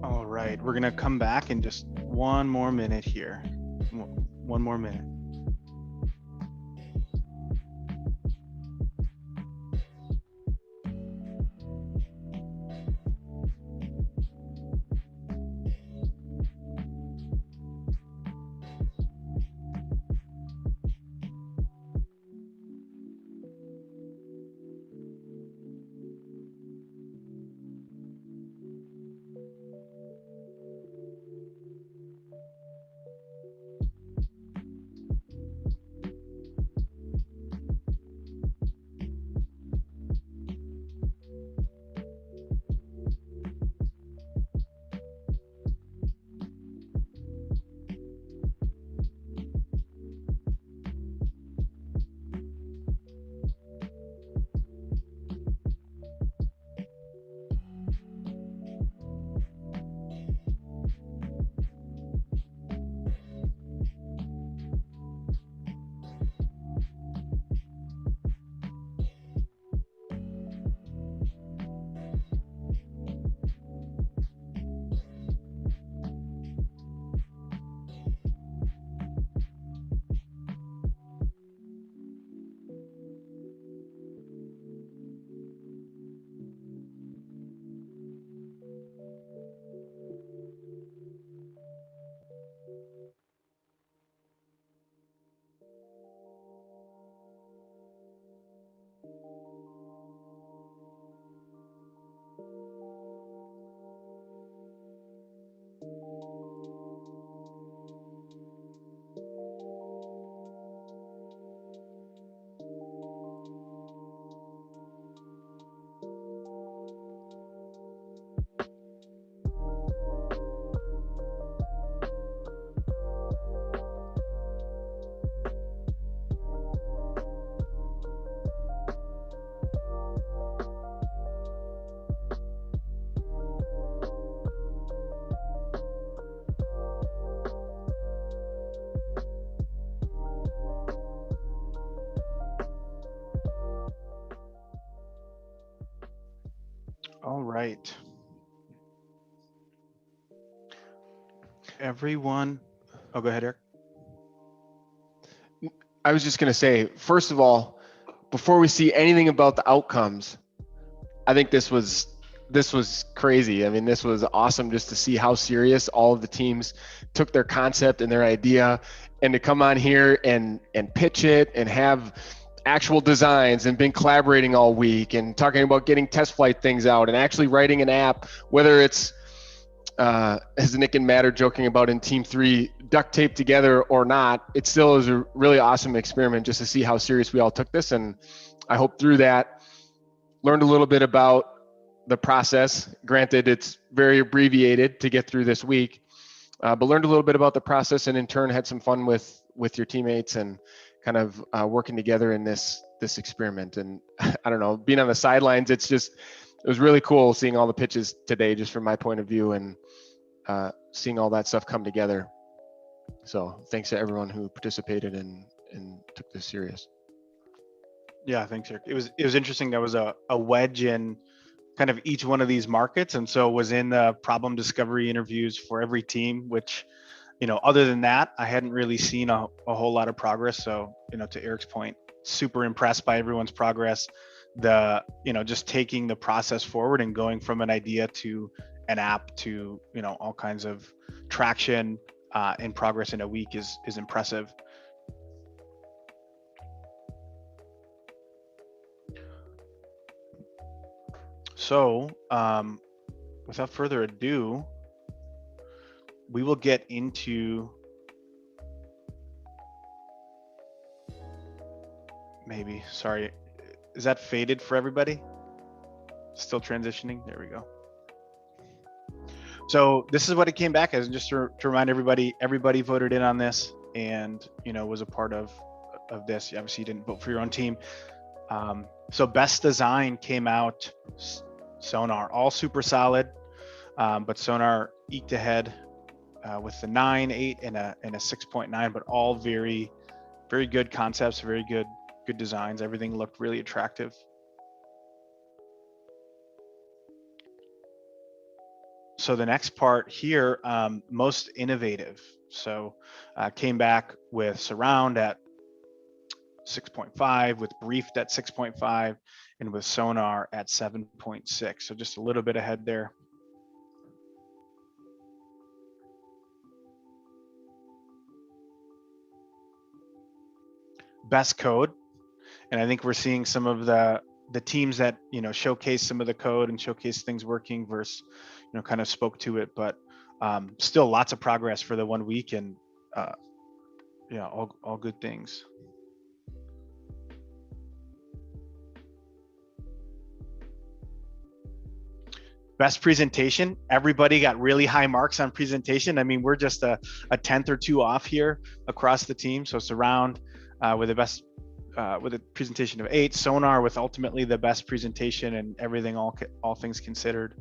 All right, we're gonna come back in just one more minute here. One more minute. right. Everyone, oh, go ahead, Eric. I was just going to say, first of all, before we see anything about the outcomes, I think this was crazy. I mean, this was awesome just to see how serious all of the teams took their concept and their idea, and to come on here and pitch it and have actual designs and been collaborating all week and talking about getting test flight things out and actually writing an app, whether it's as Nick and Matt are joking about in Team 3, duct tape together or not, it still is a really awesome experiment just to see how serious we all took this. And I hope through that, learned a little bit about the process. Granted, it's very abbreviated to get through this week, but learned a little bit about the process, and in turn had some fun with your teammates and kind of working together in this experiment. And I don't know, being on the sidelines, it was really cool seeing all the pitches today, just from my point of view, and seeing all that stuff come together. So thanks to everyone who participated and took this serious. Yeah, thanks, Eric. It was interesting. There was a wedge in kind of each one of these markets, and so was in the problem discovery interviews for every team, which, other than that, I hadn't really seen a whole lot of progress. So, to Eric's point, super impressed by everyone's progress. Just taking the process forward and going from an idea to an app to, all kinds of traction and progress in a week is impressive. So, without further ado, we will get into sorry, is that faded for everybody? Still transitioning? There we go. So this is what it came back as, and just to remind everybody voted in on this and, was a part of this. Obviously, you didn't vote for your own team. So best design came out Sonar, all super solid, but Sonar eked ahead with the 9, 8, and a 6.9, but all very, very good concepts, very good designs. Everything looked really attractive. So the next part here, most innovative. So came back with Surround at 6.5, with Briefed at 6.5, and with Sonar at 7.6. So just a little bit ahead there. Best code. And I think we're seeing some of the teams that, showcase some of the code and showcase things working versus, kind of spoke to it, but still lots of progress for the 1 week, and all good things. Best presentation, everybody got really high marks on presentation. I mean, we're just a 10th or 2 off here across the team. So Surround with the best, with a presentation of 8, Sonar with ultimately the best presentation and everything, all things considered.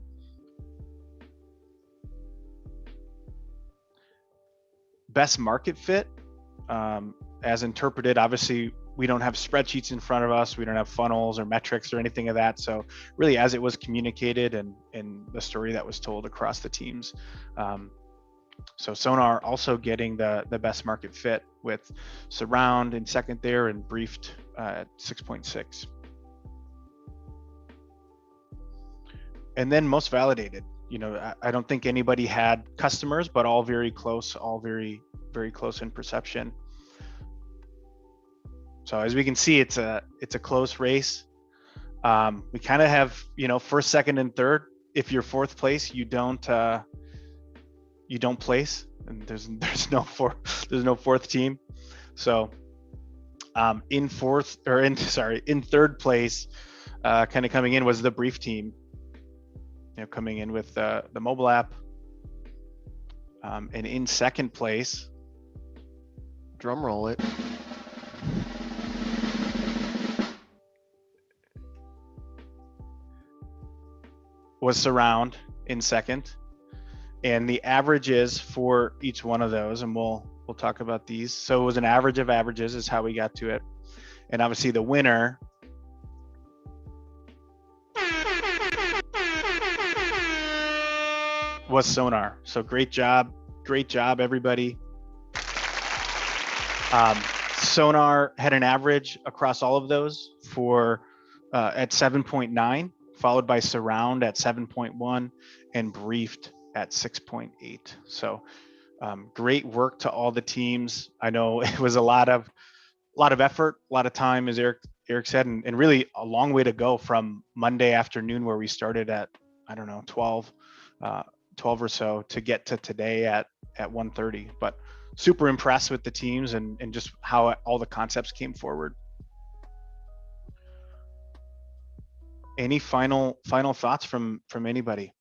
Best market fit, as interpreted, obviously we don't have spreadsheets in front of us, we don't have funnels or metrics or anything of that, so really as it was communicated and the story that was told across the teams. So Sonar also getting the best market fit, with Surround in second there and Briefed at 6.6. And then most validated, I don't think anybody had customers, but all very close, all very, very close in perception. So as we can see, it's a close race. We kind of have, first, second, and third. If you're fourth place, you don't place, and there's no fourth team. So in third place, kind of coming in was the Brief team. Coming in with the mobile app, and in second place, drum roll it, was Surround in second, and the averages for each one of those, and we'll talk about these. So it was an average of averages is how we got to it, and obviously the winner was Sonar. So great job, everybody. Sonar had an average across all of those for at 7.9, followed by Surround at 7.1, and Briefed at 6.8. So great work to all the teams. I know it was a lot of effort, a lot of time, as Eric said, and really a long way to go from Monday afternoon where we started at, I don't know, 12 or so to get to today at 1:30. But super impressed with the teams and just how all the concepts came forward. Any final thoughts from anybody?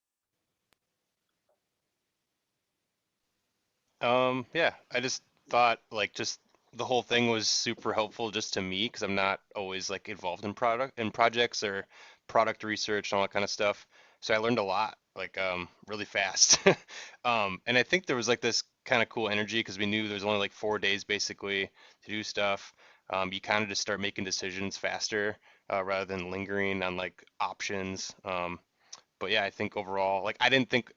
Yeah, I just thought like just the whole thing was super helpful just to me because I'm not always like involved in projects or product research and all that kind of stuff. So I learned a lot like really fast. And I think there was like this kind of cool energy because we knew there was only like 4 days basically to do stuff. You kind of just start making decisions faster rather than lingering on like options. But yeah, I think overall, like I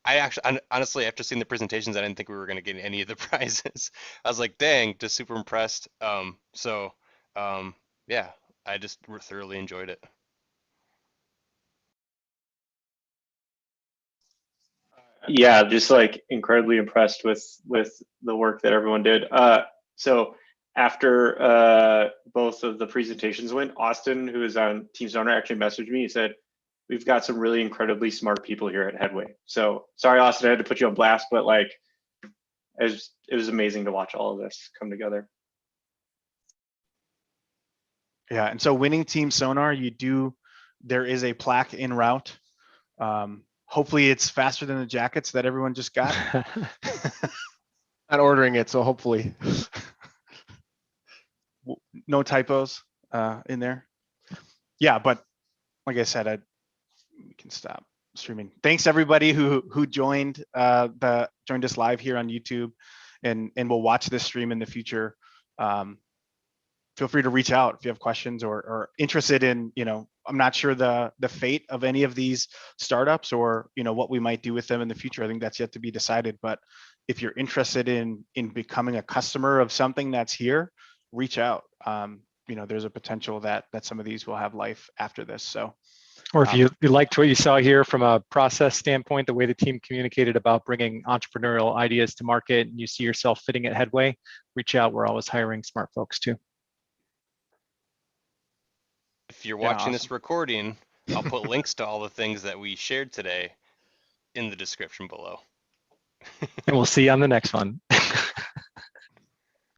actually honestly after seeing the presentations, I didn't think we were gonna get any of the prizes. I was like, dang, just super impressed. Yeah, I just thoroughly enjoyed it. Yeah, just like incredibly impressed with the work that everyone did. So after both of the presentations went, Austin, who is on Team Sonar, actually messaged me. He said, "We've got some really incredibly smart people here at Headway." So sorry, Austin, I had to put you on blast, but like it was amazing to watch all of this come together. Yeah, and so winning Team Sonar, there is a plaque en route. Hopefully it's faster than the jackets that everyone just got. Not ordering it, so hopefully. No typos in there. Yeah, but like I said, we can stop streaming. Thanks everybody who joined us live here on YouTube and will watch this stream in the future. Feel free to reach out if you have questions or interested in, I'm not sure the fate of any of these startups or, what we might do with them in the future. I think that's yet to be decided. But if you're interested in becoming a customer of something that's here, reach out. There's a potential that some of these will have life after this. So, or if you liked what you saw here from a process standpoint, the way the team communicated about bringing entrepreneurial ideas to market, and you see yourself fitting at Headway, reach out. We're always hiring smart folks too. If you're watching this recording, I'll put links to all the things that we shared today in the description below. And we'll see you on the next one.